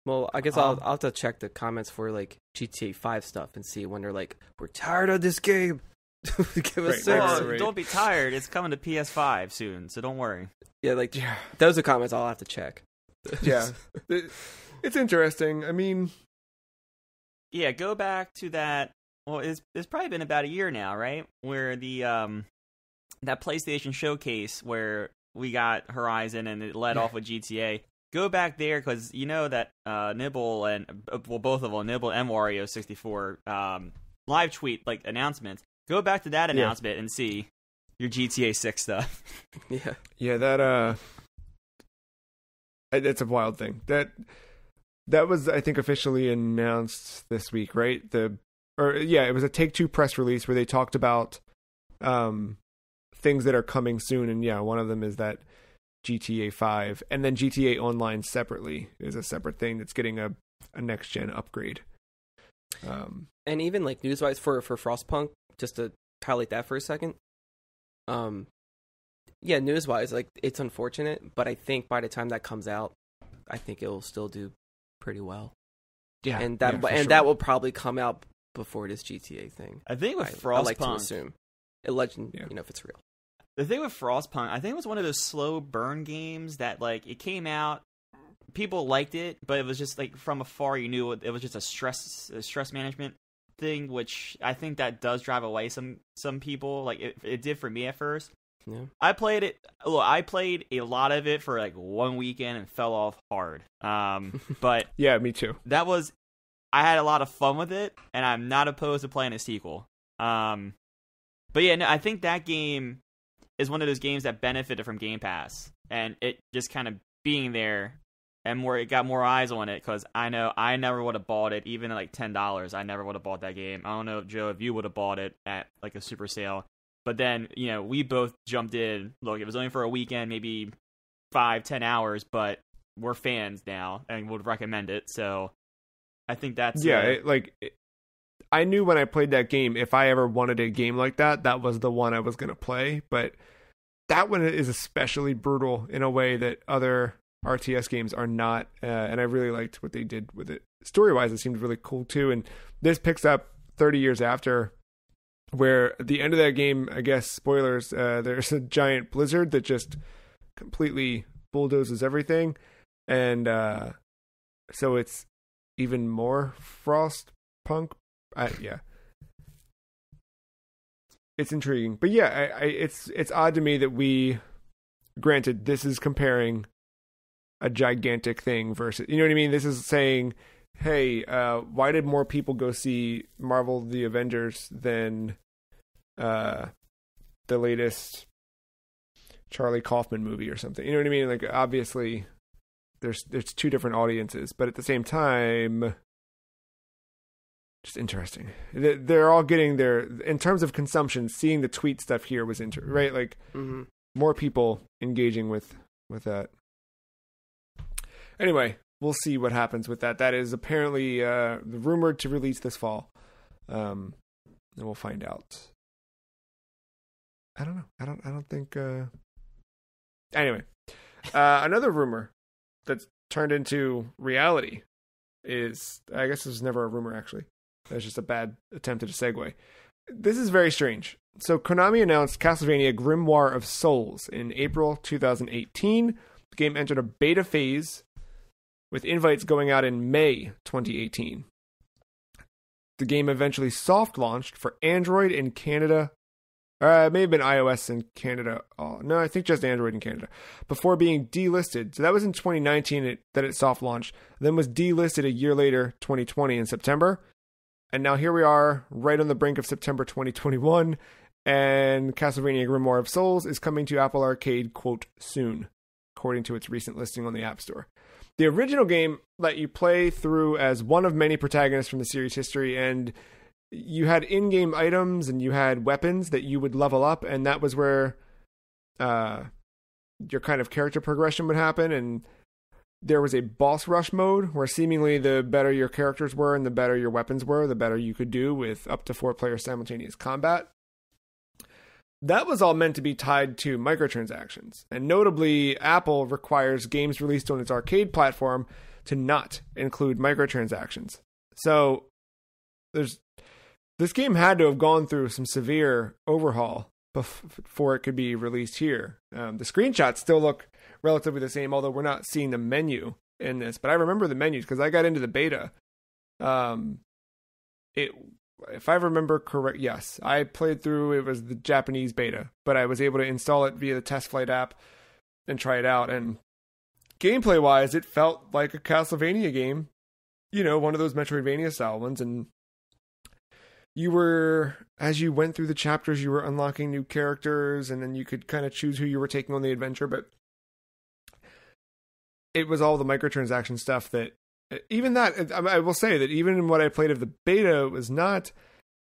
Well, I guess I'll have to check the comments for like GTA 5 stuff and see when they're like, we're tired of this game. Give us 6. Well, don't be tired. It's coming to PS5 soon, so don't worry. Yeah, those are comments I'll have to check. Yeah, it's interesting. I mean, yeah, go back to that. Well, it's probably been about a year now, right? Where the that PlayStation showcase where we got Horizon and it led off with GTA. Go back there, because you know that Nibble and both of them, Nibble and Wario 64 live tweet like announcements. Go back to that announcement and see your GTA 6 stuff. Yeah, that it's a wild thing. That was, I think, officially announced this week, right? It was a Take-Two press release where they talked about things that are coming soon, and one of them is that GTA 5, and then GTA Online separately is a separate thing that's getting a next gen upgrade. And even like news-wise for Frostpunk, just to highlight that for a second. News-wise, like it's unfortunate, but I think by the time that comes out, I think it'll still do pretty well. Yeah, and that will probably come out before this GTA thing. I think with Frostpunk, I like to assume, if it's real. The thing with Frostpunk, I think it was one of those slow burn games that, like, it came out, people liked it, but it was just, like, from afar you knew it was just a stress management thing, which I think that does drive away some people. Like, it did for me at first. Yeah. I played it. Look, I played a lot of it for, like, one weekend and fell off hard. But yeah, me too. I had a lot of fun with it, and I'm not opposed to playing a sequel. But yeah, no, I think that game is one of those games that benefited from Game Pass, and it just kind of being there, and it got more eyes on it, because I know I never would have bought it, even at like $10. I never would have bought that game. I don't know, Joe, if you would have bought it at like a super sale, but then we both jumped in. Look, it was only for a weekend, maybe 5-10 hours, but we're fans now and would recommend it. So I think that's I knew when I played that game, if I ever wanted a game like that, that was the one I was going to play. But that one is especially brutal in a way that other RTS games are not. And I really liked what they did with it. Story-wise, it seemed really cool too. And this picks up 30 years after, where at the end of that game, I guess, spoilers, there's a giant blizzard that just completely bulldozes everything. And so it's even more Frostpunk. It's intriguing, but it's odd to me that granted, this is comparing a gigantic thing versus, you know what I mean? This is saying, hey, why did more people go see Marvel the Avengers than the latest Charlie Kaufman movie or something? You know what I mean? Like, obviously there's two different audiences, but at the same time, just interesting. They're all getting their, in terms of consumption, seeing the tweet stuff here was right? Like, more people engaging with that. Anyway, we'll see what happens with that. That is apparently rumored to release this fall. And we'll find out. I don't know. I don't think. Anyway, another rumor that's turned into reality is, I guess this was never a rumor actually. That's just a bad attempt at a segue. This is very strange. So Konami announced Castlevania Grimoire of Souls in April 2018. The game entered a beta phase with invites going out in May 2018. The game eventually soft launched for Android in Canada. It may have been iOS in Canada. Oh, no, I think just Android in Canada. Before being delisted. So that was in 2019 that it soft launched. Then was delisted a year later, 2020 in September. And now here we are, right on the brink of September 2021. And Castlevania Grimoire of Souls is coming to Apple Arcade, quote, soon, according to its recent listing on the App Store. The original game let you play through as one of many protagonists from the series history, and you had in-game items and you had weapons that you would level up, and that was where your kind of character progression would happen. And there was a boss rush mode where seemingly the better your characters were and the better your weapons were, the better you could do with up to 4 players simultaneous combat. That was all meant to be tied to microtransactions. And notably, Apple requires games released on its arcade platform to not include microtransactions. So this game had to have gone through some severe overhaul before it could be released here. The screenshots still look relatively the same, although we're not seeing the menu in this. But I remember the menus because I got into the beta. If I remember correct, yes, I played through, it was the Japanese beta, but I was able to install it via the Test Flight app and try it out. And gameplay-wise, it felt like a Castlevania game, one of those Metroidvania-style ones. And you were, as you went through the chapters, you were unlocking new characters, and then you could kind of choose who you were taking on the adventure. But it was all the microtransaction stuff that, even that, I will say that even in what I played of the beta, it was not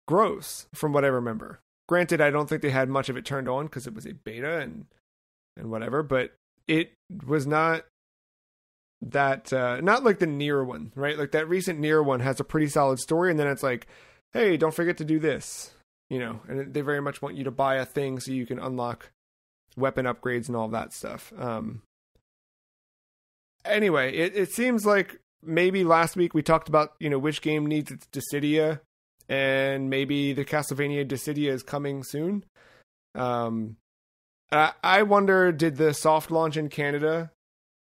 gross from what I remember. Granted, I don't think they had much of it turned on because it was a beta and whatever, but it was not that, not like the Nier one, right? Like that recent Nier one has a pretty solid story, and then it's like, hey, don't forget to do this, and they very much want you to buy a thing so you can unlock weapon upgrades and all that stuff. Anyway, it seems like maybe last week we talked about, which game needs its Dissidia, and maybe the Castlevania Dissidia is coming soon. I wonder, did the soft launch in Canada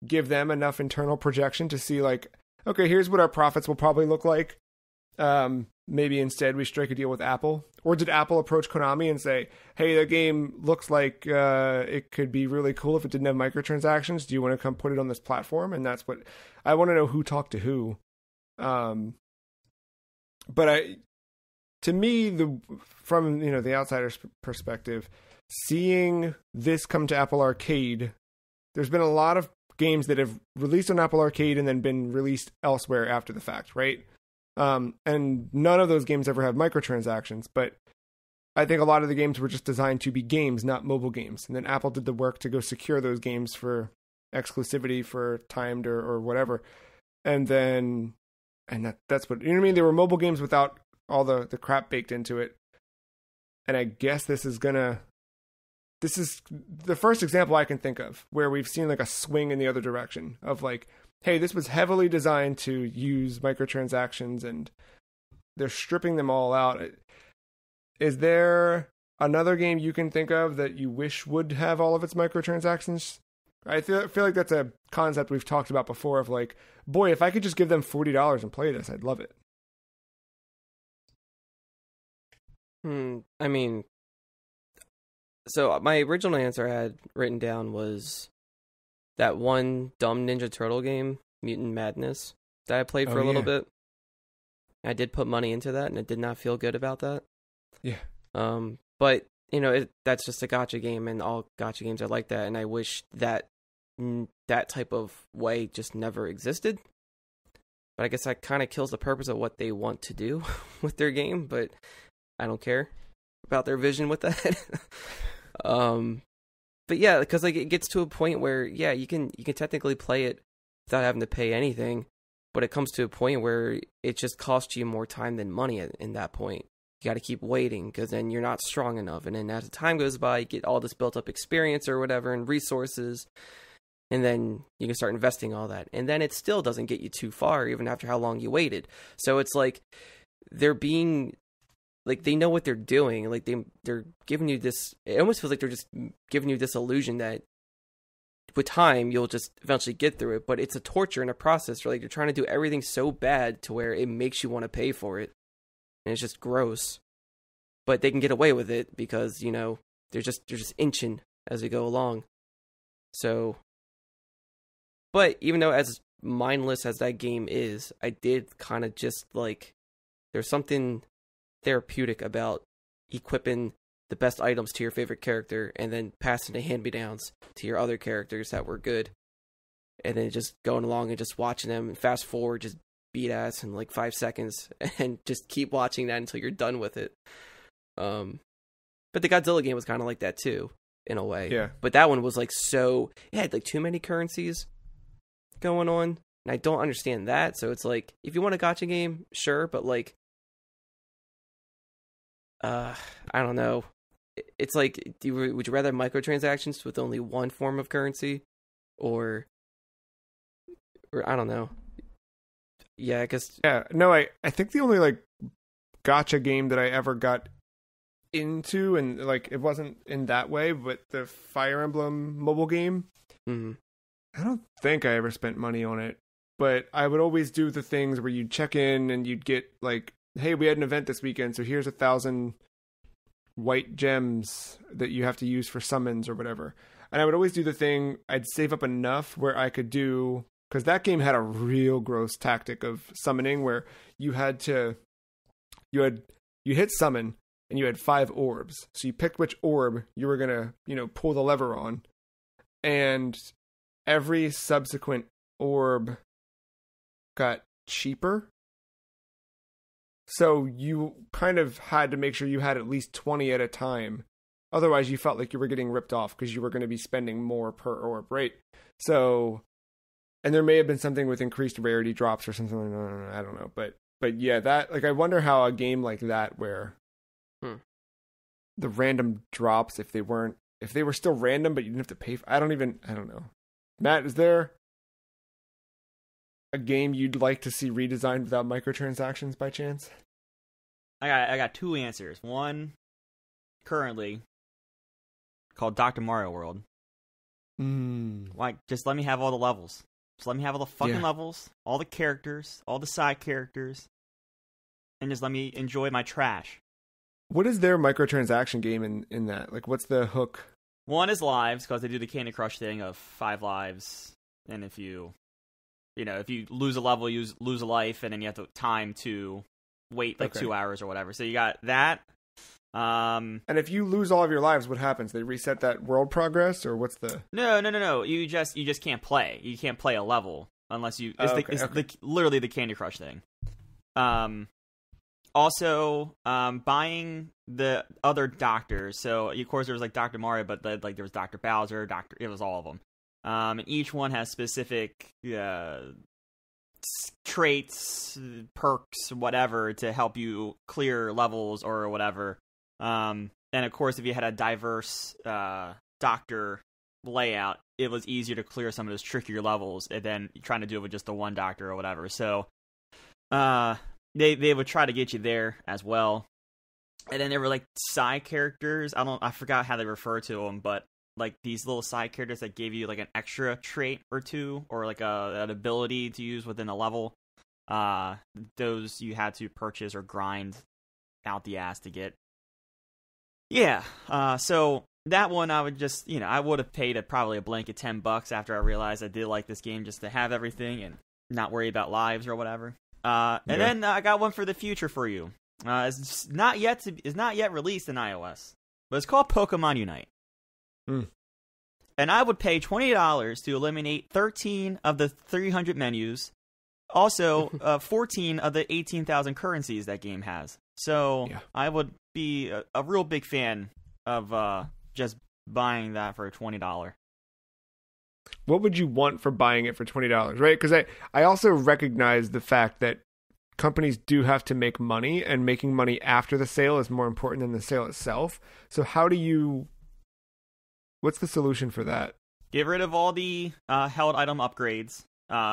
give them enough internal projection to see like, okay, here's what our profits will probably look like. Maybe instead we strike a deal with Apple, or did Apple approach Konami and say, hey, the game looks like it could be really cool if it didn't have microtransactions. Do you want to come put it on this platform? And that's what I want to know, who talked to who. But to me, from the outsider's perspective, seeing this come to Apple Arcade, there's been a lot of games that have released on Apple Arcade and then been released elsewhere after the fact, right? And none of those games ever have microtransactions, but I think a lot of the games were just designed to be games, not mobile games. And then Apple did the work to go secure those games for exclusivity, for timed or whatever. And that's what, I mean? They were mobile games without all the crap baked into it. And I guess this is the first example I can think of where we've seen like a swing in the other direction of like, hey, this was heavily designed to use microtransactions and they're stripping them all out. Is there another game you can think of that you wish would have all of its microtransactions? I feel like that's a concept we've talked about before of like, boy, if I could just give them $40 and play this, I'd love it. I mean, so my original answer I had written down was that one dumb Ninja Turtle game, Mutant Madness, that I played for a little bit. I did put money into that, and it did not feel good about that. Yeah. But, that's just a gacha game, and all gacha games are like that, and I wish that type of way just never existed. But I guess that kind of kills the purpose of what they want to do with their game. But I don't care about their vision with that. But yeah, because like it gets to a point where you can technically play it without having to pay anything, but it comes to a point where it just costs you more time than money in that point. You got to keep waiting because then you're not strong enough, and then as the time goes by, you get all this built up experience or whatever and resources, and then you can start investing all that, and then it still doesn't get you too far even after how long you waited. So it's like they're being like they know what they're doing. Like they're giving you this. It almost feels like they're just giving you this illusion that with time you'll just eventually get through it. But it's a torture and a process. Like you're trying to do everything so bad to where it makes you want to pay for it, and it's just gross. But they can get away with it because they're just inching as they go along. So, but even though as mindless as that game is, I did kind of just like there's something therapeutic about equipping the best items to your favorite character and then passing the hand-me-downs to your other characters that were good, and then just going along and just watching them and fast forward, just beat ass in like 5 seconds and just keep watching that until you're done with it. But the Godzilla game was kind of like that too, in a way. Yeah. But that one was like it had like too many currencies going on, and I don't understand that. So it's like, if you want a gacha game, sure, but like I don't know. It's like, would you rather have microtransactions with only one form of currency, or I don't know. Yeah, I guess. Yeah, no, I think the only like gacha game that I ever got into, and like it wasn't in that way, but the Fire Emblem mobile game. Mm-hmm. I don't think I ever spent money on it, but I would always do the things where you'd check in and you'd get like, hey, we had an event this weekend, so here's 1,000 white gems that you have to use for summons or whatever. And I would always do the thing, I'd save up enough where I could do, because that game had a real gross tactic of summoning where you hit summon and you had 5 orbs. So you picked which orb you were going to, pull the lever on. And every subsequent orb got cheaper. So you kind of had to make sure you had at least 20 at a time. Otherwise, you felt like you were getting ripped off because you were going to be spending more per orb, right? So, and there may have been something with increased rarity drops or something like that. I don't know. But yeah, that, like, I wonder how a game like that where the random drops, if they were still random, but you didn't have to pay for, I don't know. Matt, is there a game you'd like to see redesigned without microtransactions by chance? I got 2 answers. One, currently, called Dr. Mario World. Like, just let me have all the levels. Just let me have all the fucking levels, all the characters, all the side characters, and just let me enjoy my trash. What is their microtransaction game in that? Like, what's the hook? One is lives, because they do the Candy Crush thing of 5 lives, and if you lose a level, you lose a life, and then you have to time to wait like 2 hours or whatever. So you got that. And if you lose all of your lives, what happens? They reset that world progress, or what's the? No. You just can't play. You can't play a level unless you. It's literally the Candy Crush thing. Also, buying the other doctors. So of course there was like Dr. Mario, but there was Dr. Bowser, it was all of them. And each one has specific traits, perks, whatever, to help you clear levels or whatever. And of course, if you had a diverse doctor layout, it was easier to clear some of those trickier levels than trying to do it with just the one doctor or whatever. So they would try to get you there as well. And then there were like side characters. I forgot how they refer to them, but like these little side characters that gave you like an extra trait or two, or like an ability to use within a level. Those you had to purchase or grind out the ass to get. Yeah. So that one I would just, I would have paid probably a blanket $10 after I realized I did like this game just to have everything and not worry about lives or whatever. And then I got one for the future for you. It's not yet released in iOS, but it's called Pokemon Unite. And I would pay $20 to eliminate 13 of the 300 menus Also, 14 of the 18,000 currencies that game has. So I would be a real big fan of just buying that for $20. What would you want for buying it for $20, right? Because I also recognize the fact that companies do have to make money, and making money after the sale is more important than the sale itself. So what's the solution for that? Get rid of all the held item upgrades.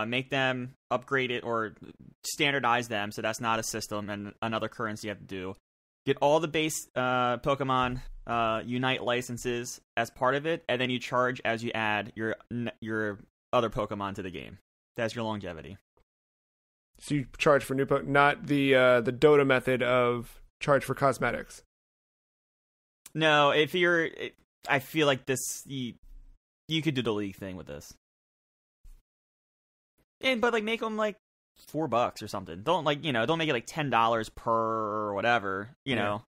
Make them upgrade it or standardize them so that's not a system and another currency you have to do. Get all the base Pokemon Unite licenses as part of it, and then you charge as you add your other Pokemon to the game. That's your longevity. So you charge for new Pokemon, not the Dota method of charge for cosmetics. No, I feel like this you could do the league thing with this. But like make them like $4 or something. Don't make it like $10 per or whatever. You know.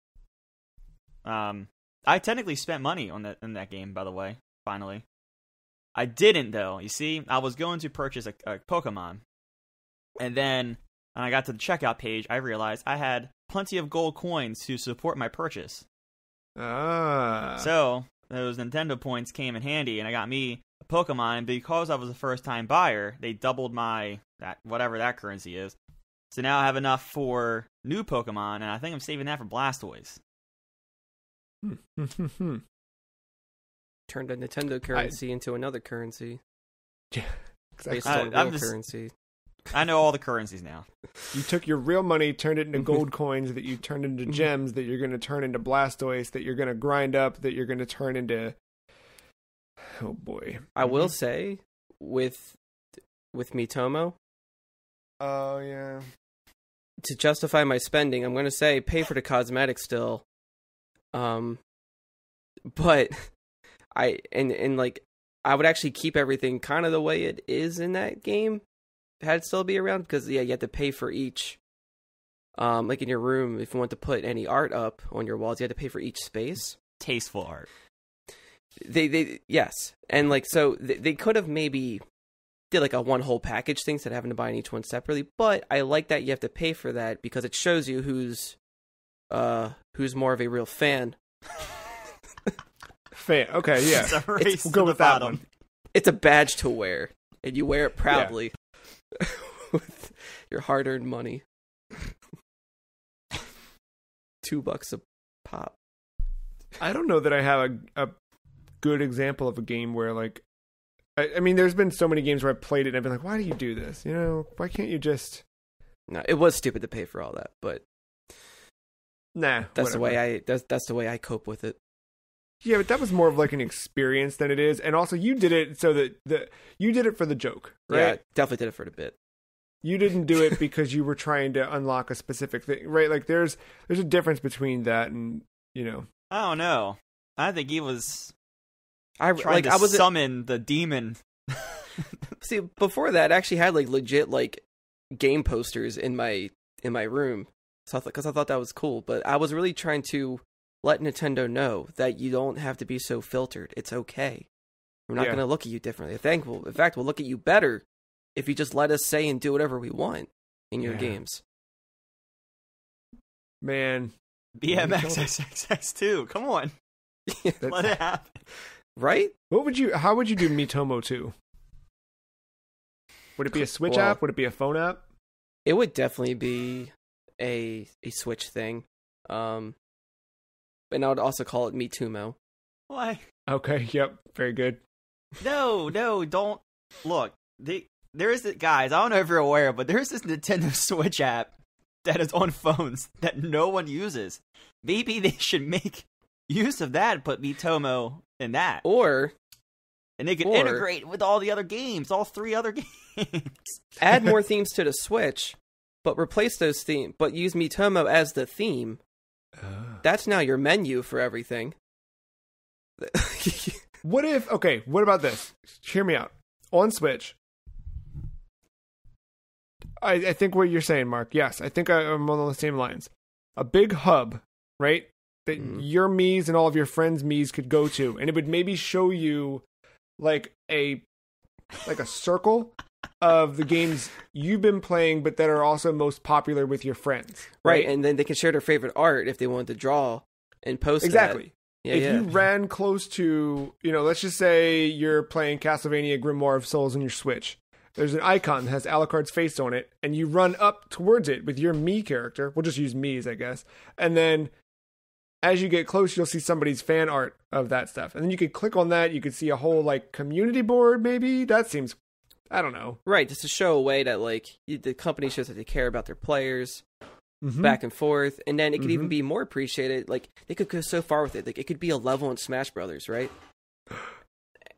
I technically spent money on in that game, by the way. Finally, I didn't though. You see, I was going to purchase a Pokemon, and then when I got to the checkout page, I realized I had plenty of gold coins to support my purchase. So those Nintendo points came in handy, and I got me a Pokemon. And because I was a first-time buyer, they doubled whatever that currency is. So now I have enough for new Pokemon, and I think I'm saving that for Blastoise. Turned a Nintendo currency into another currency. Yeah, based on real currency. I know all the currencies now. You took your real money, turned it into gold coins that you turned into gems that you're going to turn into Blastoise, that you're going to grind up, that you're going to turn into... Oh, boy. I will say, with Miitomo... Oh, yeah. To justify my spending, I'm going to say pay for the cosmetics still. But I would actually keep everything kind of the way it is in that game. Had it still be around, because you have to pay for each. Like in your room, if you want to put any art up on your walls, you have to pay for each space. Tasteful art. Yes, and so they could have maybe did like a one whole package thing instead of having to buy each one separately. But I like that you have to pay for that because it shows you who's more of a real fan. Okay, yeah. We'll go with that one. It's a badge to wear, and you wear it proudly with your hard-earned money. $2 a pop. I don't know that I have a good example of a game where I mean, there's been so many games where I've played it and I've been like, why do you do this? Why can't you just... No, it was stupid to pay for all that, but... Nah, that's the way that's the way I cope with it. Yeah, but that was more of an experience than it is, and also you did it so that you did it for the joke, right? Yeah, definitely did it for the bit. You didn't do it because you were trying to unlock a specific thing, right? There's a difference between that and I don't know. I think he was I was summon the demon. See, before that, I actually had legit game posters in my room. So because I thought that was cool, but I was really trying to let Nintendo know that you don't have to be so filtered. It's okay. We're not going to look at you differently. In fact, we'll look at you better if you just let us say and do whatever we want in your games. Man. BMX XXX2. Come on. Let it happen. Right? How would you do Miitomo 2? Would it be a Switch app? Would it be a phone app? It would definitely be a Switch thing. And I would also call it Miitomo. Why? Okay, yep. Very good. No, don't. Look, there is, guys, I don't know if you're aware, but there's this Nintendo Switch app that is on phones that no one uses. Maybe they should make use of that and put Miitomo in that. And they could integrate with all the other games, all 3 other games. Add more themes to the Switch, but replace those themes, but use Miitomo as the theme. That's now your menu for everything. What about this? Hear me out. On Switch, I think what you're saying, Mark, yes, I think I'm on the same lines. A big hub, right? That your Miis and all of your friends' Miis could go to, and it would maybe show you a circle of the games you've been playing, but that are also most popular with your friends. Right, and then they can share their favorite art if they want to draw and post Exactly. that. Yeah, if you ran close to, let's just say you're playing Castlevania Grimoire of Souls on your Switch. There's an icon that has Alucard's face on it, and you run up towards it with your Mii character. We'll just use Mii's, I guess. And then as you get close, you'll see somebody's fan art of that stuff. And then you could click on that. You could see a whole, community board, maybe. That seems, I don't know. Right, just to show a way that, the company shows that they care about their players. Back and forth, and then it could even be more appreciated. They could go so far with it. It could be a level in Smash Brothers, right?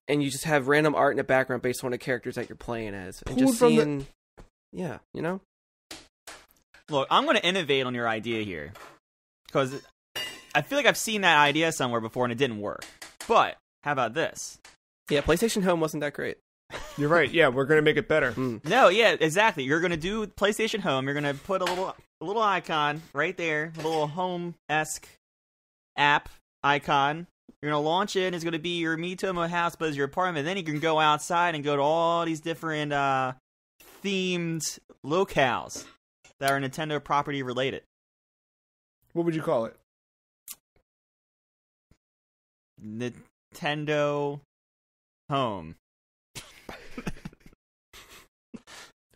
And you just have random art in the background based on the characters that you're playing as, and just seeing, Look, I'm going to innovate on your idea here, because I feel like I've seen that idea somewhere before and it didn't work. But how about this? Yeah, PlayStation Home wasn't that great. You're right. Yeah, we're going to make it better. No, yeah, exactly. You're going to do PlayStation Home. You're going to put a little icon right there, a little home-esque app icon. You're going to launch it, and it's going to be your Miitomo house, but it's your apartment. Then you can go outside and go to all these different themed locales that are Nintendo property related. What would you call it? Nintendo Home.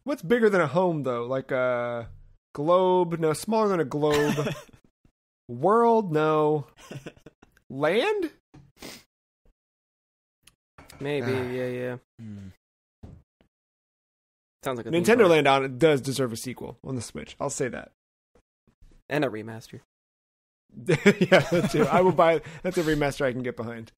What's bigger than a home, though? Like a globe? No, smaller than a globe. World? No. Land? Maybe, yeah. Sounds like a Nintendo Land on it does deserve a sequel on the Switch. I'll say that. And a remaster. Yeah, that too. I will buy. That's a remaster I can get behind.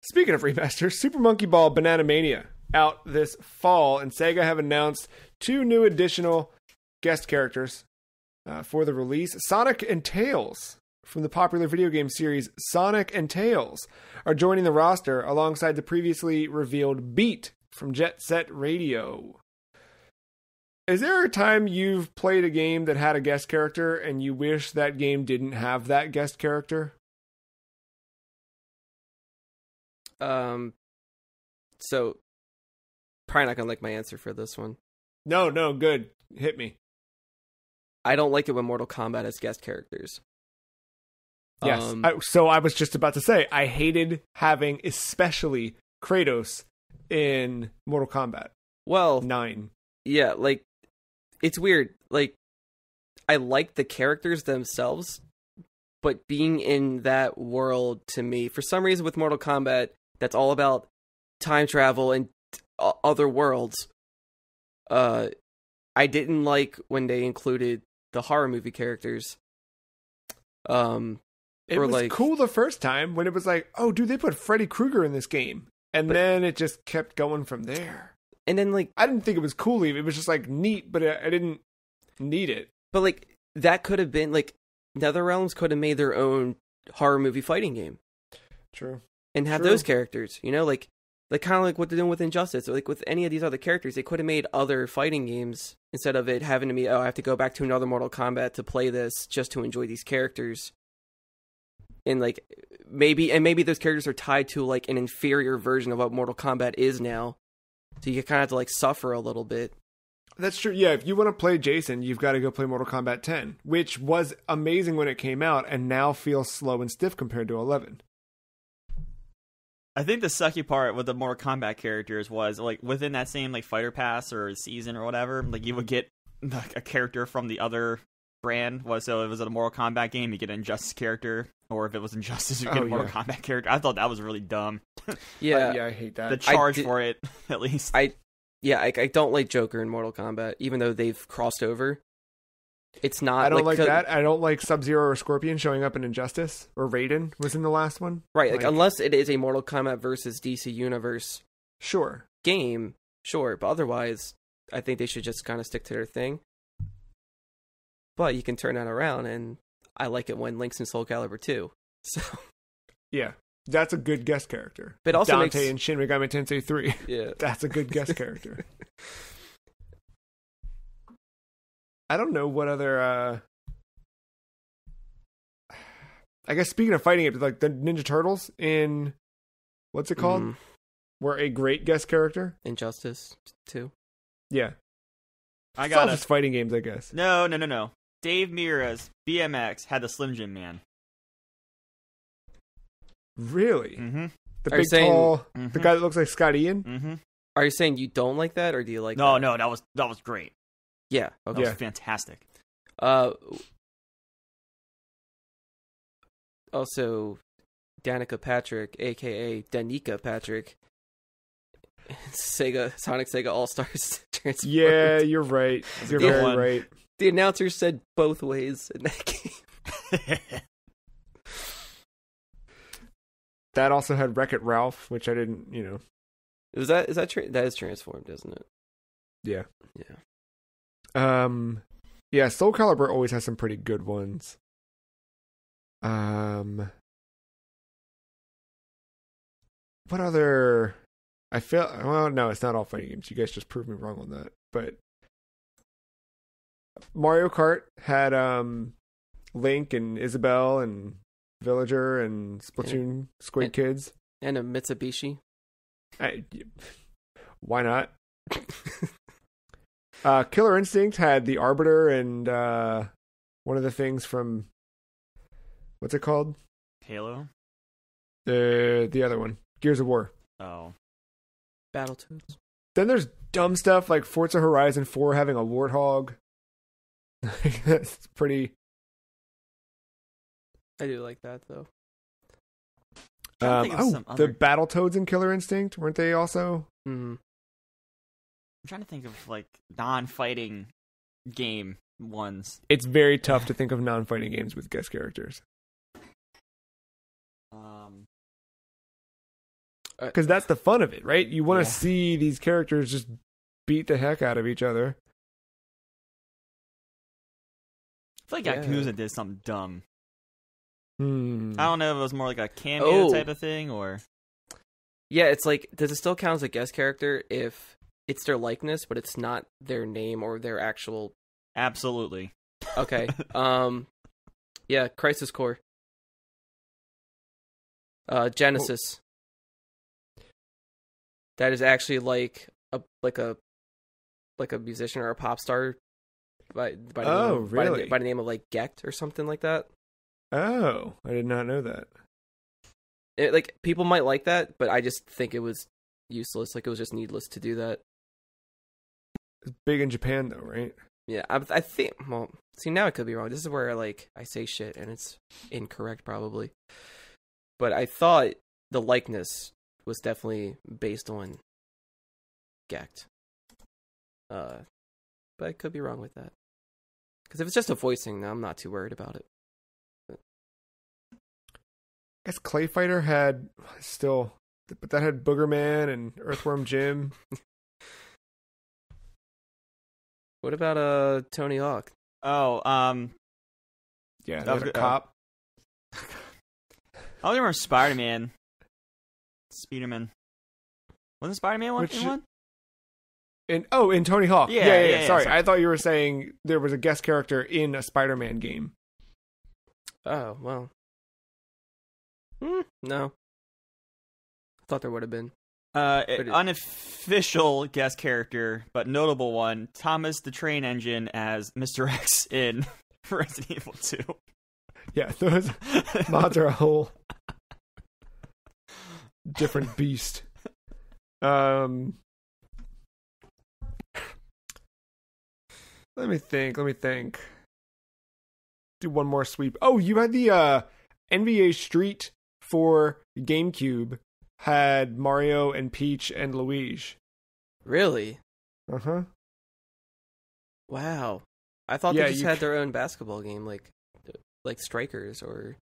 Speaking of remasters, Super Monkey Ball Banana Mania out this fall, and Sega have announced 2 new additional guest characters for the release. Sonic and Tails from the popular video game series Sonic and Tails are joining the roster alongside the previously revealed Beat from Jet Set Radio. Is there a time you've played a game that had a guest character and you wish that game didn't have that guest character? So probably not gonna like my answer for this one. No, good. Hit me. I don't like it when Mortal Kombat has guest characters. Yes. So I was just about to say, I hated having especially Kratos in Mortal Kombat. Well, 9. Yeah, it's weird. I like the characters themselves, but being in that world, to me, for some reason with Mortal Kombat, that's all about time travel and other worlds. I didn't like when they included the horror movie characters. It was cool the first time when it was like, oh, dude, they put Freddy Krueger in this game. And then it just kept going from there. And then, I didn't think it was cool even. It was just, neat, but I didn't need it. But, that could have been, NetherRealms could have made their own horror movie fighting game. True. And have those characters, kind of like what they're doing with Injustice, or with any of these other characters. They could have made other fighting games instead of it having to be, I have to go back to another Mortal Kombat to play this just to enjoy these characters. And maybe those characters are tied to an inferior version of what Mortal Kombat is now. So you kind of have to suffer a little bit. That's true. Yeah, if you want to play Jason, you've got to go play Mortal Kombat 10, which was amazing when it came out and now feels slow and stiff compared to 11. I think the sucky part with the Mortal Kombat characters was within that same fighter pass or season or whatever, you would get a character from the other brand. So if it was a Mortal Kombat game, you get an Injustice character, or if it was Injustice, you get a Mortal Kombat character. I thought that was really dumb. Yeah, I hate that. The charge for it, at least. I don't like Joker in Mortal Kombat, even though they've crossed over. It's not. I don't like that. I don't like Sub-Zero or Scorpion showing up in Injustice, or Raiden was in the last one. Right, unless it is a Mortal Kombat versus DC Universe game, sure. But otherwise, I think they should just kind of stick to their thing. But you can turn that around, and I like it when Link's in Soul Calibur 2. So yeah, that's a good guest character. But also Dante in Shin Megami Tensei 3. Yeah, that's a good guest character. I don't know what other. I guess speaking of fighting games, the Ninja Turtles in what's it called? were a great guest character. Injustice 2. Yeah. I It's all got just fighting games, I guess. No. Dave Mira's BMX had the Slim Jim Man. Really? Mm-hmm. The Are you big, saying- tall, the Mhm. guy that looks like Scott Ian? Mm-hmm. Are you saying you don't like that, or do you like No, that? that was great. Yeah. That Okay. Yeah. was fantastic. Also, Danica Patrick, a.k.a. Danica Patrick, Sonic Sega All-Stars Transformed. Yeah, you're right. You're good very one. right. The announcer said both ways in that game. That also had Wreck-It Ralph, which I didn't, That is Transformed, isn't it? Yeah. Yeah. Yeah, Soul Calibur always has some pretty good ones. What other... no, it's not all fighting games. You guys just proved me wrong on that. But Mario Kart had Link and Isabelle and Villager and Splatoon Squid Kids. And a Mitsubishi. Why not? Killer Instinct had the Arbiter and one of the things from... What's it called? Halo? The other one. Gears of War. Oh. Battletoads. Then there's dumb stuff like Forza Horizon 4 having a Warthog. That's pretty... I do like that, though. Trying to think of some the other- Battletoads in Killer Instinct, weren't they also? Mm-hmm. I'm trying to think of like non-fighting game ones. It's very tough to think of non-fighting games with guest characters. Because that's the fun of it, right? You want to see these characters just beat the heck out of each other. I feel like Yakuza did something dumb. I don't know if it was more like a cameo type of thing or... Yeah, it's like, does it still count as a guest character if it's their likeness, but it's not their name or their actual... Absolutely. Okay. Yeah, Crisis Core. Genesis. That is actually like a musician or a pop star by the name of like Gecht or something like that. Oh, I did not know that. Like, people might like that, but I just think it was useless. Like, it was just needless to do that. It's big in Japan, though, right? Yeah, I think... Well, see, now I could be wrong. This is where, like, I say shit, and it's incorrect, probably. But I thought the likeness was definitely based on Gecht. But I could be wrong with that. Because if it's just a voicing, I'm not too worried about it. I guess Clay Fighter had still... But that had Boogerman and Earthworm Jim. What about Tony Hawk? Oh, Yeah, that was a good. cop. I only remember Spider-Man. Spider-Man. Wasn't Spider-Man one? In Tony Hawk. Yeah, Sorry, sorry. I thought you were saying there was a guest character in a Spider-Man game. Oh, well. No. I thought there would have been. Unofficial guest character, but notable one, Thomas the Train Engine as Mr. X in Resident Evil 2. Yeah, those mods are a whole different beast. Let me think. Do one more sweep. Oh, you had the NBA Street for GameCube had Mario and Peach and Luigi. Really? Uh-huh. Wow. I thought they just had their own basketball game, like Strikers or...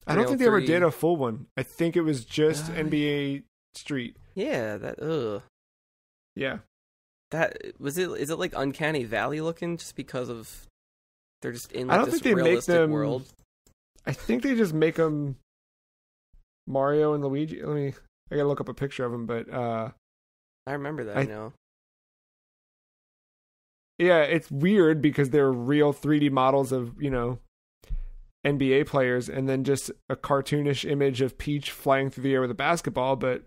I don't think they ever 303. did a full one. I think it was just NBA Street. Yeah, that... Yeah. That... Is it like Uncanny Valley looking just because of... They're just in like, I don't this think they make realistic them... world? I think they just make them Mario and Luigi. I gotta look up a picture of them, but... I remember that now. Yeah, it's weird because they're real 3D models of, NBA players, and then just a cartoonish image of Peach flying through the air with a basketball, but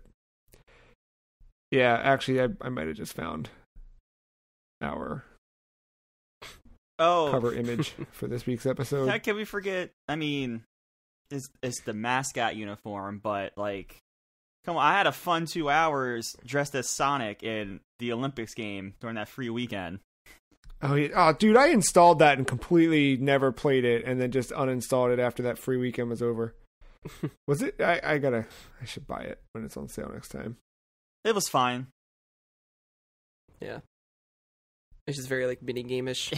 Yeah, actually, I might have just found our cover image for this week's episode. How can we forget? I mean, it's the mascot uniform, but like, come on, I had a fun 2 hours dressed as Sonic in the Olympics game during that free weekend. Oh, yeah. Oh, dude, I installed that and completely never played it, and then just uninstalled it after that free weekend was over. Was it? I should buy it when it's on sale next time. It was fine. Yeah. It's just very, like, mini-game-ish.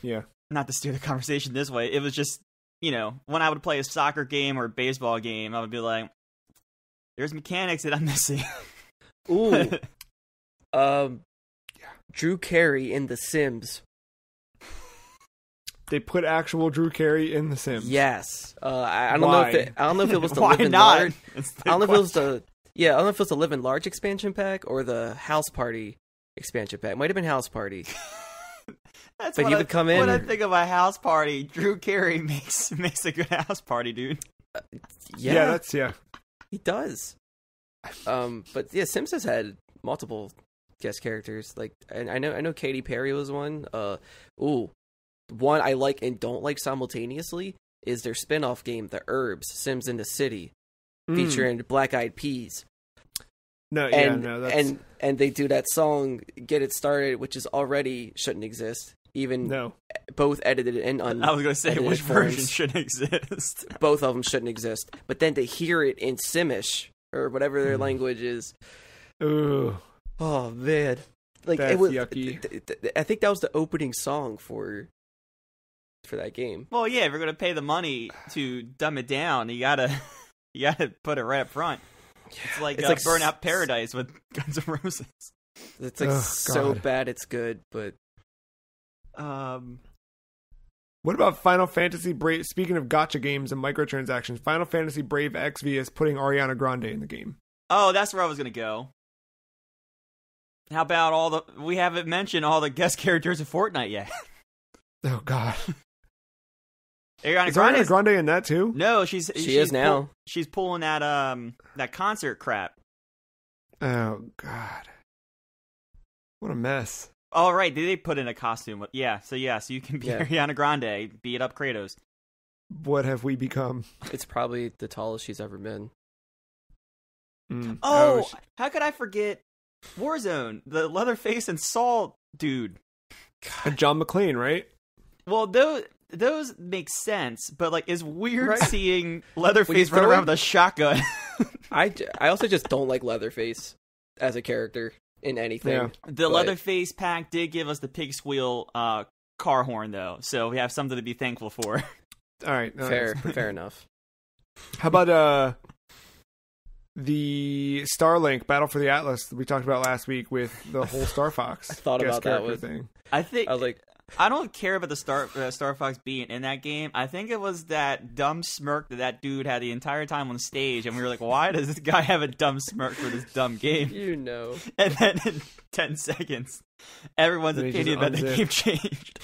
Yeah. Not to steer the conversation this way, it was just, you know, when I would play a soccer game or a baseball game, I would be like, there's mechanics that I'm missing. Ooh. Drew Carey in The Sims. They put actual Drew Carey in The Sims. Yes. I don't Why? know if it was the Why Live in not? Large. I don't know if it was the Live in Large expansion pack or the House Party expansion pack. It might have been House Party. That's but what he would come in. When I think of a house party, Drew Carey makes a good house party, dude. Yeah, yeah. He does. But yeah, Sims has had multiple guest characters. Like, and I know Katy Perry was one. One I like and don't like simultaneously is their spin-off game, The Herbs, Sims in the City, featuring Black Eyed Peas. That's... And they do that song "Get It Started," which is already shouldn't exist. Even both edited and I was gonna say which version shouldn't exist. Both of them shouldn't exist. But then to hear it in Simish or whatever their language is, ooh, oh man, like that's it was yucky. I think that was the opening song for that game. Well, yeah, if you're gonna pay the money to dumb it down, you gotta put it right up front. Yeah, it's like Burnout Paradise with Guns N' Roses. It's like so bad it's good, but what about Final Fantasy Brave? Speaking of gacha games and microtransactions, Final Fantasy Brave XV is putting Ariana Grande in the game. Oh, that's where I was gonna go. How about we haven't mentioned all the guest characters of Fortnite yet. Oh God. Ariana Grande in that too? No, she is now. She's pulling that concert crap. Oh God. What a mess. All right, did they put in a costume? Yeah, so you can be Ariana Grande, beat up Kratos. What have we become? It's probably the tallest she's ever been. How could I forget Warzone, the Leatherface and Saul dude? And John McClane, right? Well, those make sense, but like, it's weird seeing Leatherface run around with a shotgun. I also just don't like Leatherface as a character in anything. Yeah. The Leatherface pack did give us the pig squeal car horn, though, so we have something to be thankful for. All right, fair enough. How about the Starlink Battle for the Atlas that we talked about last week with the whole Star Fox? I thought about that thing. I was like, I don't care about the Star Fox being in that game. I think it was that dumb smirk that dude had the entire time on stage, and we were like, why does this guy have a dumb smirk for this dumb game? You know. And then in 10 seconds, everyone's opinion about the game changed.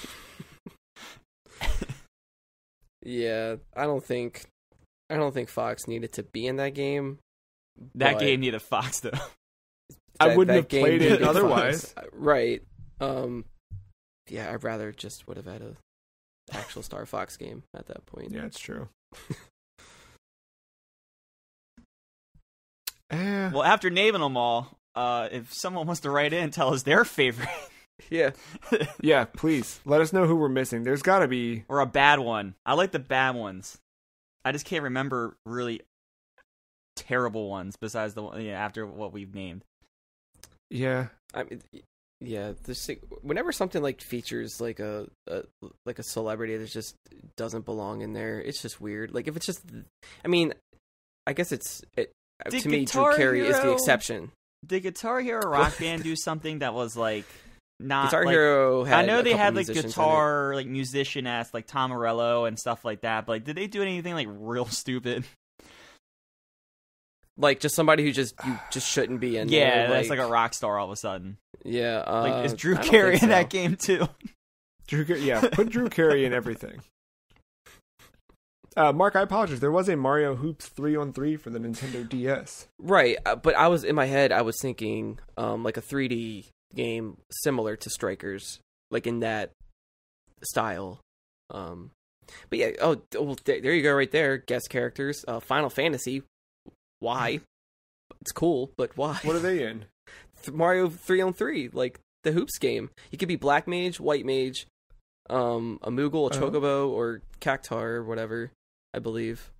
Yeah, I don't think Fox needed to be in that game. That game needed Fox, though. I wouldn't have played it otherwise. Right. Yeah, I'd rather just would have had a actual Star Fox game at that point. Yeah, it's true. Well, after naming them all, if someone wants to write in and tell us their favorite. Yeah. Yeah, please. Let us know who we're missing. There's got to be... Or a bad one. I like the bad ones. I just can't remember really terrible ones besides after what we've named. Yeah. I mean... Yeah, whenever something like features like a celebrity that just doesn't belong in there, it's just weird. Like if it's just, I mean, I guess to me, Drew Carey is the exception. Did Guitar Hero Rock Band do something that was like not Guitar Hero? I know they had like guitar like musician-esque like Tom Morello and stuff like that, but like, did they do anything like real stupid? Like just somebody who you just shouldn't be in. Yeah, there, that's like a rock star all of a sudden. Yeah, like is Drew Carey in that game too? Put Drew Carey in everything. Mark, I apologize. There was a Mario Hoops 3-on-3 for the Nintendo DS. Right, but I was in my head. I was thinking like a 3D game similar to Strikers, like in that style. But yeah. Oh, well, there you go, right there. Guest characters. Final Fantasy. Why? It's cool, but why? What are they in? Mario 3-on-3, like the Hoops game. You could be Black Mage, White Mage, a Moogle, a Chocobo, or Cactar, or whatever. I believe.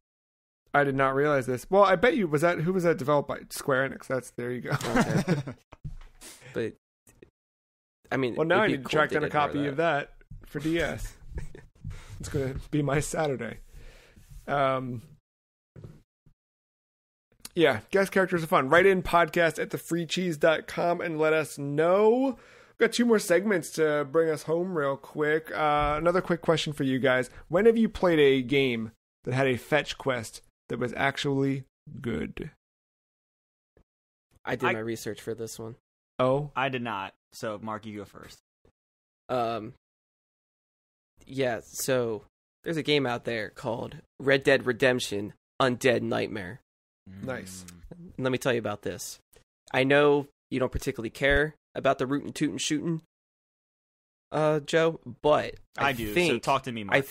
I did not realize this. Well, I bet you who was that developed by? Square Enix. There you go. Okay. But I mean, well, now I need to track down a copy of that for DS. It's gonna be my Saturday. Yeah, guest characters are fun. Write in podcast@thefreecheese.com and let us know. We've got 2 more segments to bring us home real quick. Another quick question for you guys. When have you played a game that had a fetch quest that was actually good? I did my research for this one. Oh? I did not. So, Mark, you go first. Yeah, so there's a game out there called Red Dead Redemption Undead Nightmare. Nice. Let me tell you about this. I know you don't particularly care about the rootin' tootin' shooting, Joe, but I do. So talk to me, Mark.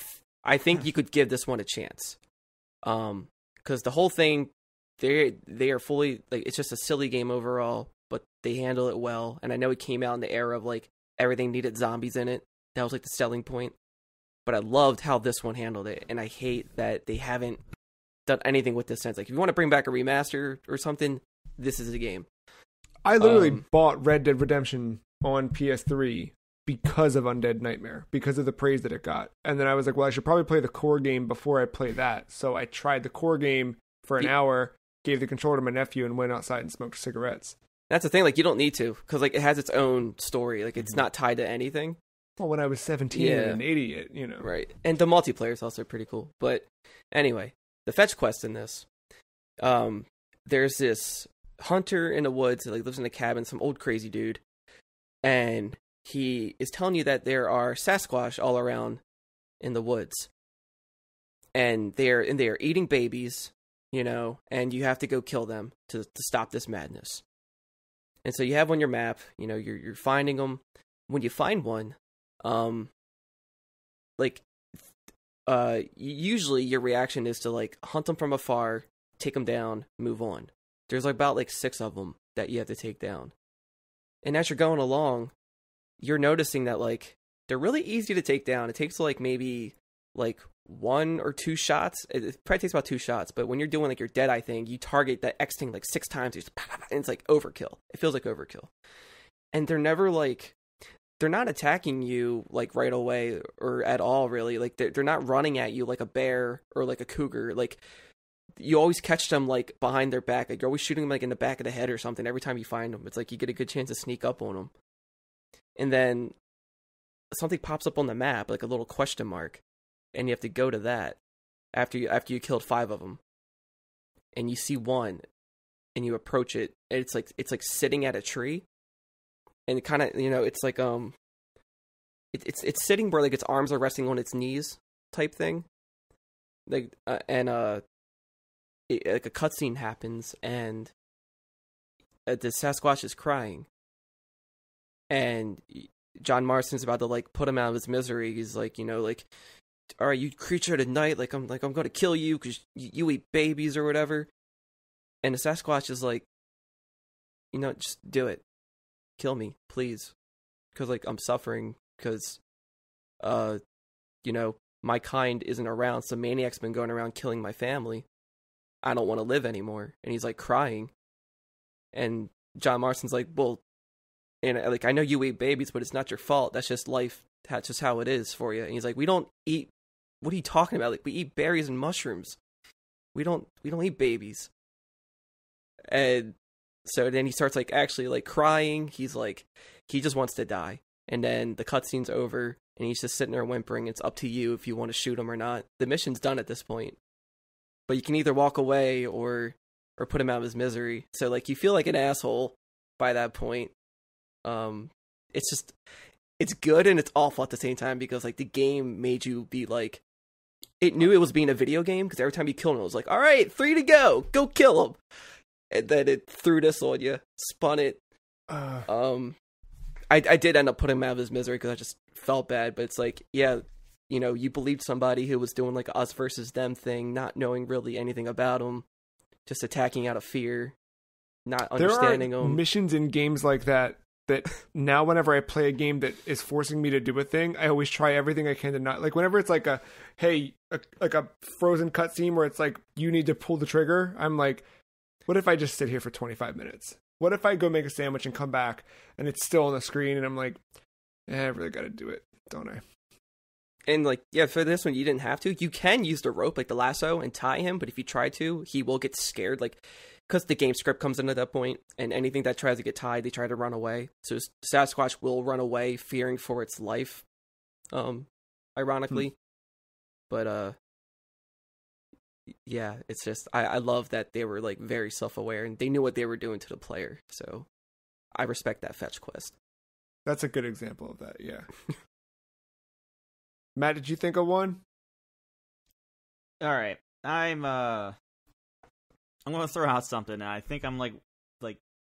I think you could give this one a chance. Because the whole thing, they are fully, like, it's just a silly game overall, but they handle it well. And I know it came out in the era of, like, everything needed zombies in it. That was, like, the selling point. But I loved how this one handled it, and I hate that they haven't done anything with this since. Like, if you want to bring back a remaster or something, this is the game. I literally bought Red Dead Redemption on PS3 because of Undead Nightmare, because of the praise that it got. And then I was like, well, I should probably play the core game before I play that. So I tried the core game for an hour, gave the controller to my nephew, and went outside and smoked cigarettes. That's the thing, like, you don't need to, because, like, it has its own story. Like, it's not tied to anything. Well, when I was 17 and an idiot, you know. Right. And the multiplayer is also pretty cool. But anyway, the fetch quest in this, there's this hunter in the woods that, like, lives in a cabin, some old crazy dude, and he is telling you that there are Sasquatch all around in the woods, and they are eating babies, you know, and you have to go kill them to stop this madness. And so you have on your map, you know, you're finding them. When you find one, usually your reaction is to, like, hunt them from afar, take them down, move on. There's about, like, 6 of them that you have to take down. And as you're going along, you're noticing that, like, they're really easy to take down. It takes, like, maybe, like, 1 or 2 shots. It probably takes about 2 shots, but when you're doing, like, your Deadeye thing, you target that X thing, like, 6 times, and it's, like, overkill. It feels like overkill. And they're never, like, they're not attacking you, like, right away or at all, really. Like, they're not running at you like a bear or like a cougar. Like, you always catch them, like, behind their back. Like, you're always shooting them, like, in the back of the head or something every time you find them. It's like you get a good chance to sneak up on them. And then something pops up on the map, like a little question mark, and you have to go to that after you killed 5 of them. And you see one, and you approach it, and it's like sitting at a tree. And it kind of, you know, it's like, it's sitting where, like, its arms are resting on its knees type thing. Like, like a cutscene happens, and the Sasquatch is crying. And John Marston's about to, like, put him out of his misery. He's like, you know, like, all right, you creature of the night, I'm going to kill you because you eat babies or whatever. And the Sasquatch is like, you know, just do it. Kill me, please, because, like, I'm suffering because, you know, my kind isn't around. Some maniac's been going around killing my family. I don't want to live anymore. And he's, like, crying. And John Marston's like, well, and, like, I know you eat babies, but it's not your fault. That's just life. That's just how it is for you. And he's like, we don't eat. What are you talking about? Like, we eat berries and mushrooms. We don't eat babies. And so then he starts, like, actually, like, crying. He's like, he just wants to die. And then the cutscene's over, and he's just sitting there whimpering. It's up to you if you want to shoot him or not. The mission's done at this point. But you can either walk away or put him out of his misery. So, like, you feel like an asshole by that point. It's just, it's good and it's awful at the same time because, like, the game made you be like, it knew it was being a video game because every time you killed him, it was like, all right, 3 to go kill him. And then it threw this on you, spun it. I did end up putting him out of his misery because I just felt bad. But it's like, yeah, you know, you believed somebody who was doing like a us versus them thing, not knowing really anything about him, just attacking out of fear, not understanding there are them. Missions in games like that now whenever I play a game that is forcing me to do a thing, I always try everything I can to not, like whenever it's like a frozen cutscene where it's like you need to pull the trigger, I'm like, what if I just sit here for 25 minutes? What if I go make a sandwich and come back and it's still on the screen and I'm like, I really got to do it, don't I? And like, yeah, for this one, you didn't have to. You can use the rope, like the lasso, and tie him, but if you try to, he will get scared, like, because the game script comes in at that point, and anything that tries to get tied, they try to run away. So Sasquatch will run away, fearing for its life, ironically. But, yeah, it's just, I love that they were, like, very self-aware, and they knew what they were doing to the player, so I respect that fetch quest. That's a good example of that, yeah. Matt, did you think of one? All right, I'm gonna throw out something. And I think I'm like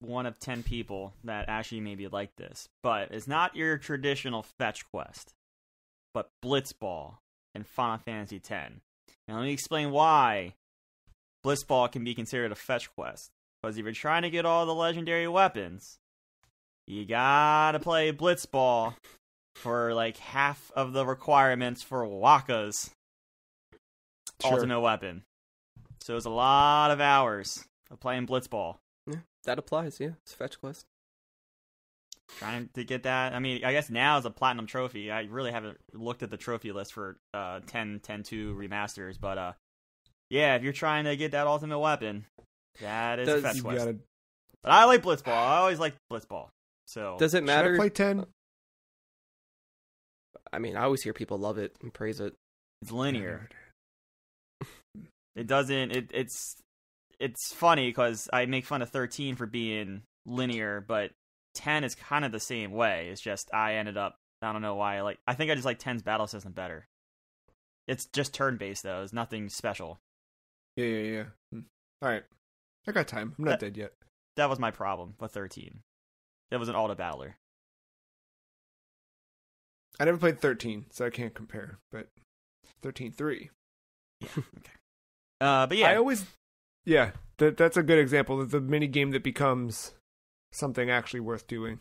one of 10 people that actually maybe like this, but it's not your traditional fetch quest, but Blitzball in Final Fantasy X. Now let me explain why Blitzball can be considered a fetch quest. Because if you're trying to get all the legendary weapons, you gotta play Blitzball for like half of the requirements for Wakka's ultimate weapon. So it's a lot of hours of playing Blitzball. Yeah, that applies, yeah. It's a fetch quest. Trying to get that. I mean, I guess now is a platinum trophy. I really haven't looked at the trophy list for 10.2 remasters, but yeah, if you're trying to get that ultimate weapon, that is a fetch quest. But I like Blitzball. I always like Blitzball. So does it matter? Should I play 10? I mean, I always hear people love it and praise it. It's linear. It doesn't. It's funny because I make fun of 13 for being linear, but 10 is kind of the same way. It's just I ended up. I don't know why. I think I just like 10's battle system better. It's just turn based though. It's nothing special. Yeah. All right, I got time. I'm not dead yet. That was my problem with 13. That was an auto battler. I never played 13, so I can't compare. But 13.3. Yeah. Okay. But yeah, I always, yeah, that's a good example of the mini game that becomes something actually worth doing.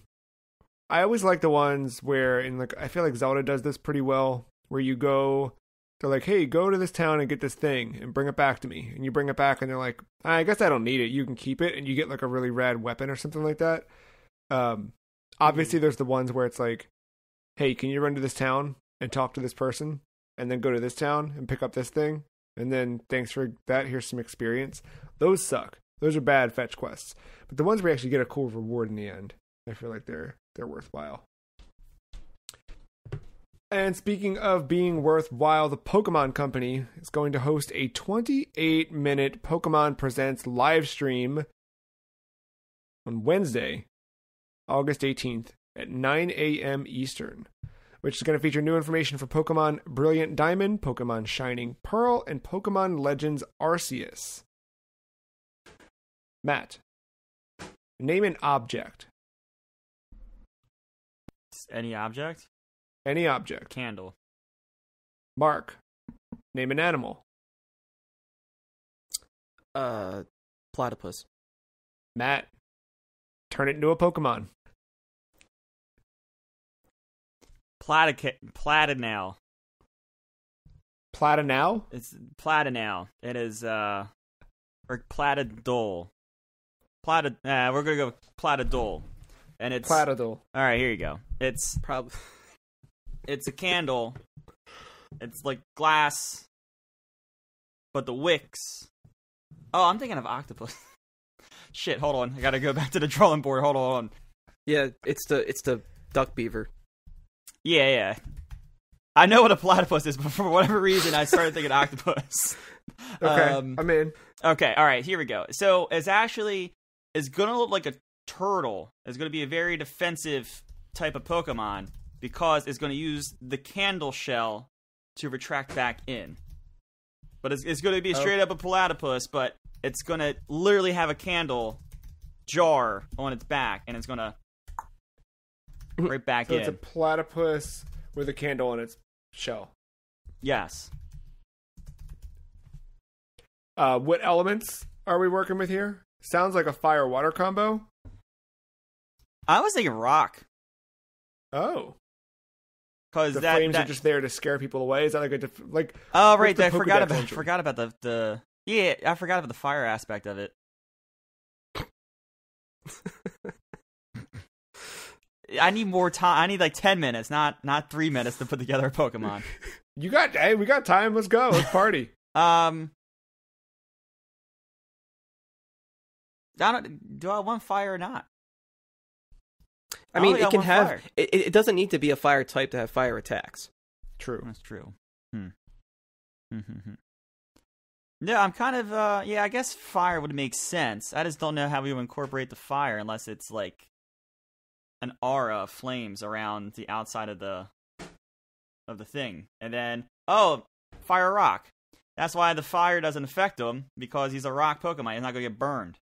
I always like the ones where, I feel like Zelda does this pretty well, where you go, they're like, hey, go to this town and get this thing and bring it back to me, and you bring it back, and they're like, I guess I don't need it. You can keep it, and you get like a really rad weapon or something like that. Obviously, there's the ones where it's like, hey, can you run to this town and talk to this person, and then go to this town and pick up this thing? And then, thanks for that, here's some experience. Those suck. Those are bad fetch quests. But the ones where you actually get a cool reward in the end, I feel like they're worthwhile. And speaking of being worthwhile, the Pokemon Company is going to host a 28-minute Pokemon Presents live stream on Wednesday, August 18th at 9 a.m. Eastern, which is going to feature new information for Pokemon Brilliant Diamond, Pokemon Shining Pearl, and Pokemon Legends Arceus. Matt, name an object. any object. Any object. Candle. Mark, name an animal. Platypus. Matt, turn it into a Pokemon. Platydle. Platydle? It's Platydle. It is or Platydle. We're gonna go with Platydle. And it's Platydle. Alright, here you go. It's Probably. It's a candle. It's like glass, but the wicks. Oh, I'm thinking of octopus. Shit, hold on. I gotta go back to the drawing board. Hold on. Yeah, it's the duck beaver. Yeah. I know what a platypus is, but for whatever reason, I started thinking octopus. Okay, I'm in. Okay, all right, here we go. So it's going to look like a turtle. It's going to be a very defensive type of Pokemon because it's going to use the candle shell to retract back in. But it's going to be straight up a platypus, but it's going to literally have a candle jar on its back, and it's going to right back in. So it's a platypus with a candle on its shell. Yes. What elements are we working with here? Sounds like a fire-water combo. I was thinking rock. Oh. Because the flames are just there to scare people away. Is that like a like? Oh right, I forgot about the yeah. I forgot about the fire aspect of it. I need more time. I need like 10 minutes, not 3 minutes to put together a Pokemon. We got time. Let's go. Let's party. Do I want fire or not? I mean, it can have. It doesn't need to be a fire type to have fire attacks. True. That's true. Yeah, I'm kind of. I guess fire would make sense. I just don't know how we would incorporate the fire unless it's like an aura of flames around the outside of the thing, and then fire rock. That's why the fire doesn't affect him because he's a rock Pokemon. He's not gonna get burned.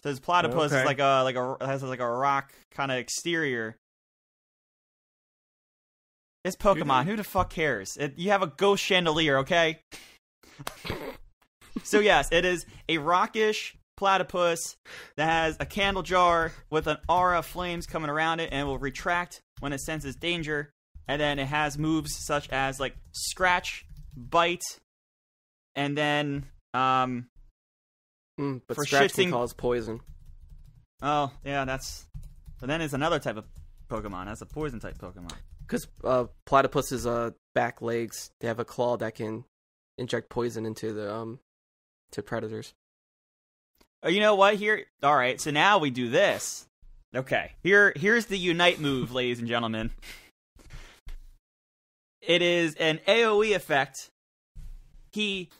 So his platypus is has like a rock kind of exterior. It's Pokemon. Who the fuck cares? You have a ghost chandelier, okay? So yes, it is a rockish platypus that has a candle jar with an aura of flames coming around it, and will retract when it senses danger. And then it has moves such as like scratch, bite, and then but for scratch shifting can cause poison. Oh, yeah, but then it's another type of Pokemon. That's a poison type Pokemon. Because platypus's back legs, they have a claw that can inject poison into the to predators. Oh, you know what? All right. So now we do this. Okay. Here's the unite move, ladies and gentlemen. It is an AoE effect. He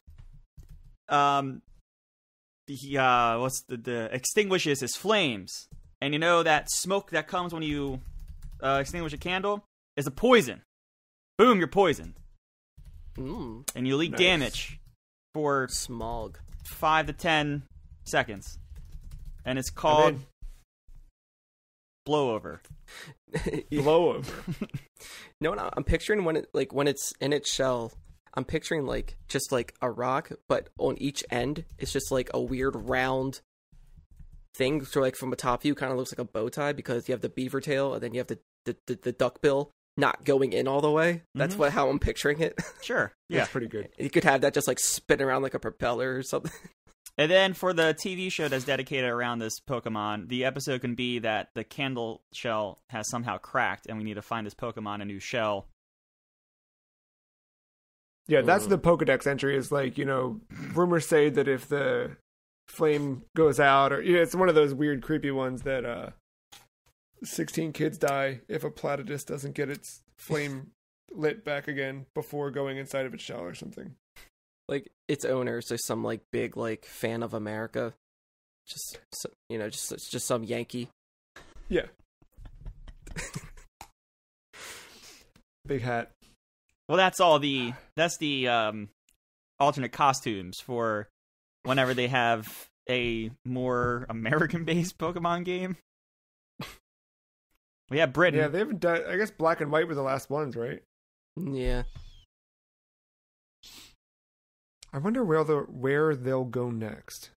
extinguishes his flames, and you know that smoke that comes when you extinguish a candle is a poison. Boom, you're poisoned. And you leak damage for smog 5 to 10 seconds, and it's called blowover. Blowover. No, I'm picturing when it's in its shell. I'm picturing like just like a rock, but on each end it's just like a weird round thing. So like from a top view, kind of looks like a bow tie because you have the beaver tail and then you have the duck bill not going in all the way. That's how I'm picturing it. Sure, yeah, that's pretty good. You could have that just like spin around like a propeller or something. And then for the TV show that's dedicated around this Pokemon, the episode can be that the candle shell has somehow cracked, and we need to find this Pokemon a new shell. Yeah, that's the Pokedex entry. Is like, rumors say that if the flame goes out, or it's one of those weird, creepy ones that 16 kids die if a Platydus doesn't get its flame lit back again before going inside of its shell or something. Like its owner, so some like big like fan of America, just some Yankee. Yeah. Big hat. Well, that's the alternate costumes for whenever they have a more American-based Pokemon game. We have Britain. Yeah, they haven't done. I guess Black and White were the last ones, right? Yeah. I wonder where they'll go next.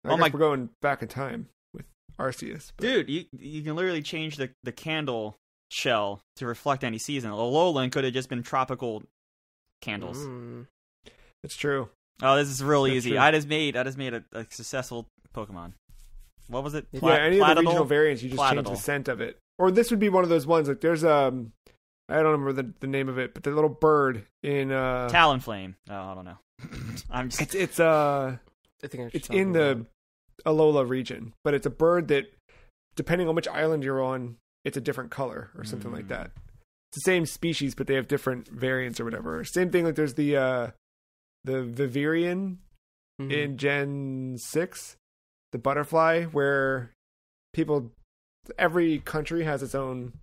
I guess we're going back in time with Arceus. But... Dude, you can literally change the candle shell to reflect any season. Alolan could have just been tropical candles. It's true. Oh, this is real easy. True. I just made a successful Pokemon. What was it? Any of the regional variants, you just change the scent of it. Or this would be one of those ones like there's I don't remember the name of it, but the little bird in Talonflame. Oh, I don't know. I'm just... It's I think it's in the Alola region, but it's a bird that, depending on which island you're on, it's a different color or something like that. It's the same species, but they have different variants or whatever. Same thing, like there's the Vivirion in Gen 6, the butterfly, where every country has its own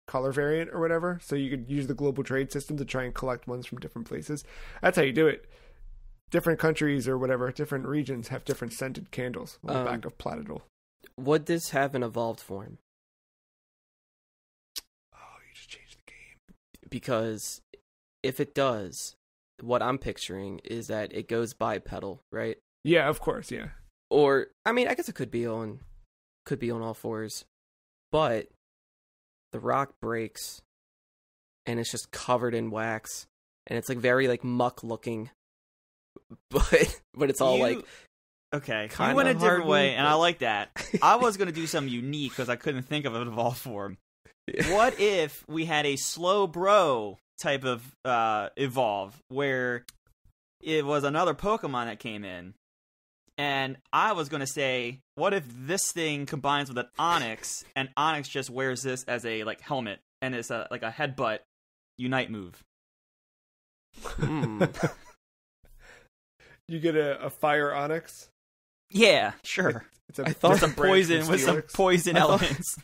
color variant or whatever. So you could use the global trade system to try and collect ones from different places. That's how you do it. Different countries or whatever, different regions have different scented candles on the back of Platydle. Would this have an evolved form? Oh, you just changed the game. Because if it does, what I'm picturing is that it goes bipedal, right? Yeah, of course, yeah. Or, I mean, I guess it could be on all fours, but the rock breaks, and it's just covered in wax, and it's like very like muck looking, but it's all like okay. You went a different way, and I like that. I was gonna do something unique because I couldn't think of an evolved form. Yeah. What if we had a slow bro type of evolve where it was another Pokemon that came in? And I was going to say, what if this thing combines with an Onix, and Onix just wears this as a like helmet, and it's like a headbutt unite move? You get a fire Onix? Yeah, sure. I thought some poison with some poison elements.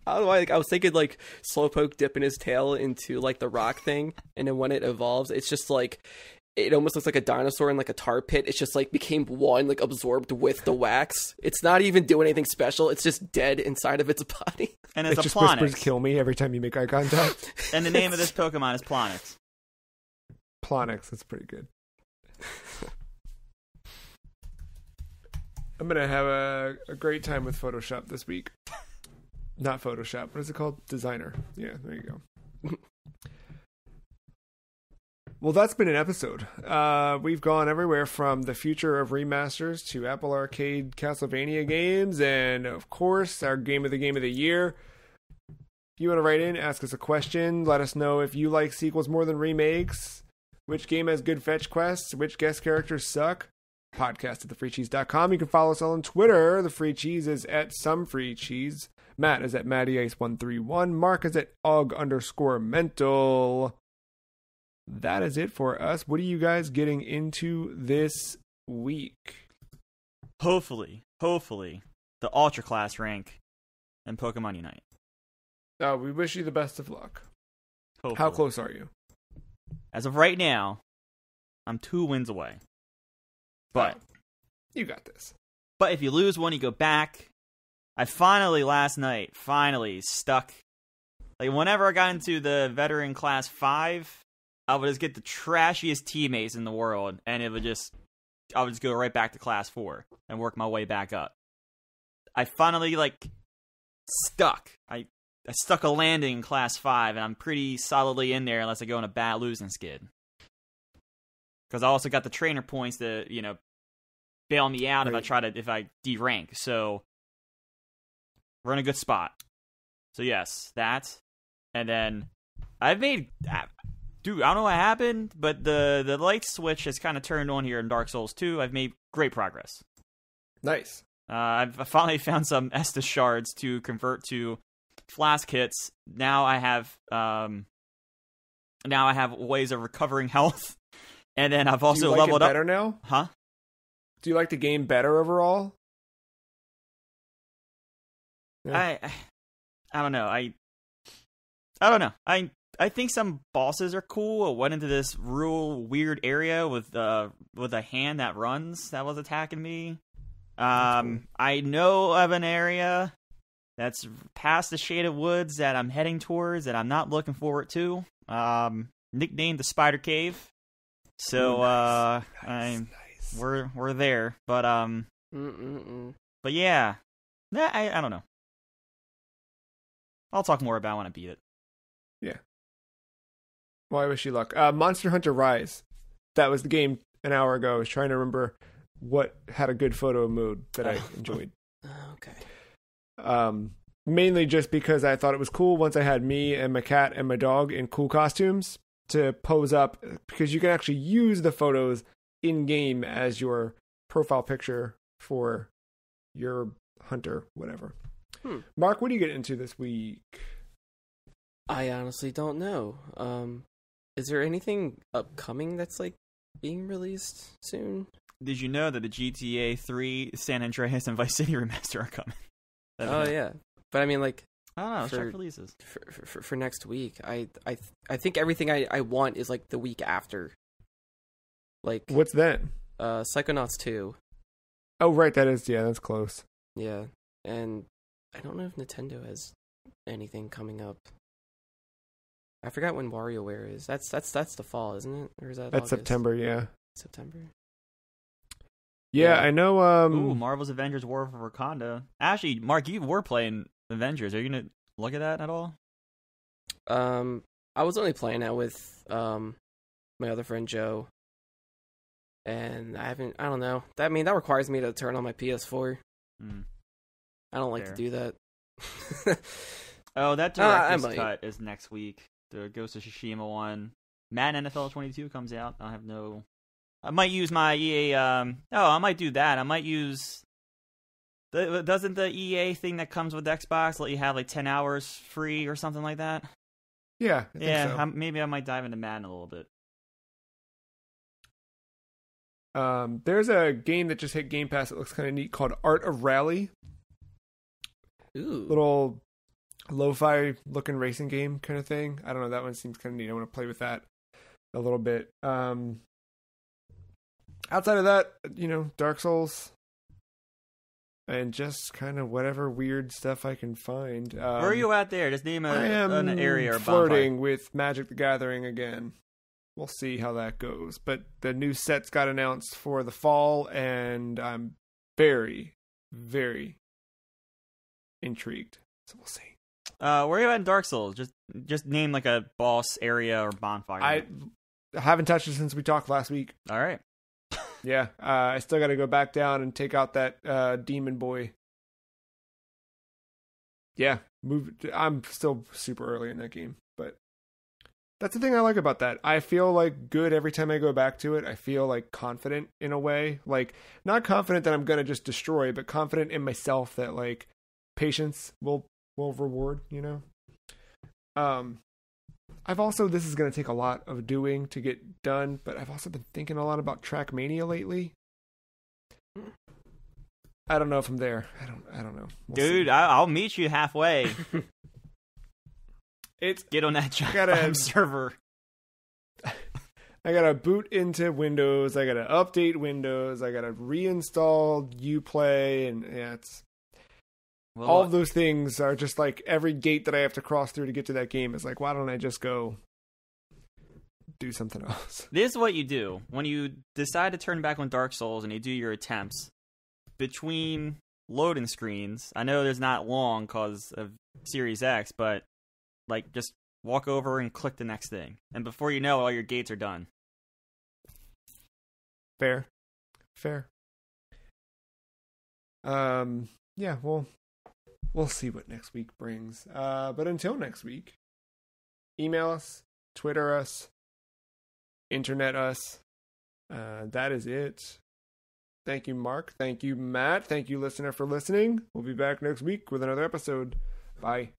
I was thinking like Slowpoke dipping his tail into like the rock thing, and then when it evolves, it's just like it almost looks like a dinosaur in like a tar pit. It's just like became one, like absorbed with the wax. It's not even doing anything special. It's just dead inside of its body. And it's it a just Plonix. Whispers kill me every time you make eye contact. And the name of this Pokemon is Plonix. Plonix, that's pretty good. I'm going to have a great time with Photoshop this week. Not Photoshop. What is it called? Designer. Yeah, there you go. Well, that's been an episode. We've gone everywhere from the future of remasters to Apple Arcade Castlevania games, and of course, our game of the year. If you want to write in, ask us a question, let us know if you like sequels more than remakes, which game has good fetch quests, which guest characters suck. Podcast at thefreecheese.com. You can follow us on Twitter. The Free Cheese is at SomeFreeCheese. Matt is at MattyIce131. Mark is at Og_mental. That is it for us. What are you guys getting into this week? Hopefully, the Ultra Class rank in Pokemon Unite. We wish you the best of luck. Hopefully. How close are you? As of right now, I'm 2 wins away. But you got this. But if you lose one, you go back. I last night, stuck. Like, whenever I got into the Veteran Class 5, I would just get the trashiest teammates in the world, and I would just go right back to Class 4 and work my way back up. I finally, stuck. I stuck a landing in Class 5, and I'm pretty solidly in there unless I go on a bad losing skid. Because I also got the trainer points to, bail me out right. if I de-rank. So we're in a good spot. So yes, that. And then I've made... Dude, I don't know what happened, but the light switch has kind of turned on here in Dark Souls 2. I've made great progress. Nice. I've finally found some Estus shards to convert to flask hits. Now I have ways of recovering health. And then I've also leveled up. Better now? Huh? Do you like the game better overall? Yeah. I don't know. I don't know. I think some bosses are cool. I went into this real weird area with a hand that runs that was attacking me. I know of an area that's past the Shaded Woods that I'm heading towards that I'm not looking forward to. Nicknamed the Spider Cave. So nice. We're there, but but yeah, I don't know. I'll talk more about it when I beat it. Yeah. Well, I wish you luck. Monster Hunter Rise. That was the game an hour ago. I was trying to remember what had a good photo mode that I enjoyed. Okay. Mainly just because I thought it was cool once I had me and my cat and my dog in cool costumes to pose up, because you can actually use the photos in-game as your profile picture for your hunter, whatever. Mark, what do you get into this week? I honestly don't know. Is there anything upcoming that's being released soon? Did you know that the GTA 3, San Andreas, and Vice City remaster are coming? Oh yeah, but I mean I don't know. Check releases for next week. I think everything I want is like the week after. Like what's that? Psychonauts 2. Oh right, that's close. Yeah, and I don't know if Nintendo has anything coming up. I forgot when WarioWare is. That's the fall, isn't it? Or is that That's August? September? Yeah. September. Yeah, I know. Ooh, Marvel's Avengers: War for Wakanda. Actually, Mark, you were playing Avengers. Are you gonna look at that at all? I was only playing that with my other friend Joe, and I don't know. That requires me to turn on my PS4. I don't like to do that. Oh, that director's cut is next week. The Ghost of Tsushima one. Madden NFL 22 comes out. I might use my EA. I might do that. I might use. Doesn't the EA thing that comes with Xbox let you have like 10 hours free or something like that? Yeah. I think so. Maybe I might dive into Madden a little bit. There's a game that just hit Game Pass that looks kind of neat called Art of Rally. Ooh. Little lo-fi looking racing game kind of thing. I don't know. That one seems kind of neat. I want to play with that a little bit. Outside of that, Dark Souls and just kind of whatever weird stuff I can find. Where are you at there? Just name an area or flirting with Magic the Gathering again. We'll see how that goes. But the new sets got announced for the fall, and I'm very, very intrigued. So we'll see. Where are you at in Dark Souls? Just name like a boss area or bonfire. I haven't touched it since we talked last week. All right. Yeah, I still got to go back down and take out that demon boy. Yeah, I'm still super early in that game, but that's the thing I like about that. I feel like good every time I go back to it. I feel like confident in a way, like not confident that I'm gonna just destroy, but confident in myself that like patience will reward. This is going to take a lot of doing to get done, but I've also been thinking a lot about Trackmania lately. I don't know if I'm there. I don't know. Dude, I'll meet you halfway. Get on that server. I gotta boot into Windows. I gotta update Windows. I gotta reinstall Uplay, and it's all of those things are just like every gate that I have to cross through to get to that game is like, why don't I just go do something else? This is what you do when you decide to turn back on Dark Souls and you do your attempts between loading screens. I know there's not long because of Series X, but like just walk over and click the next thing, and before you know, all your gates are done. Fair. Yeah. Well. We'll see what next week brings. But until next week, email us, Twitter us, internet us. That is it. Thank you, Mark. Thank you, Matt. Thank you, listener, for listening. We'll be back next week with another episode. Bye.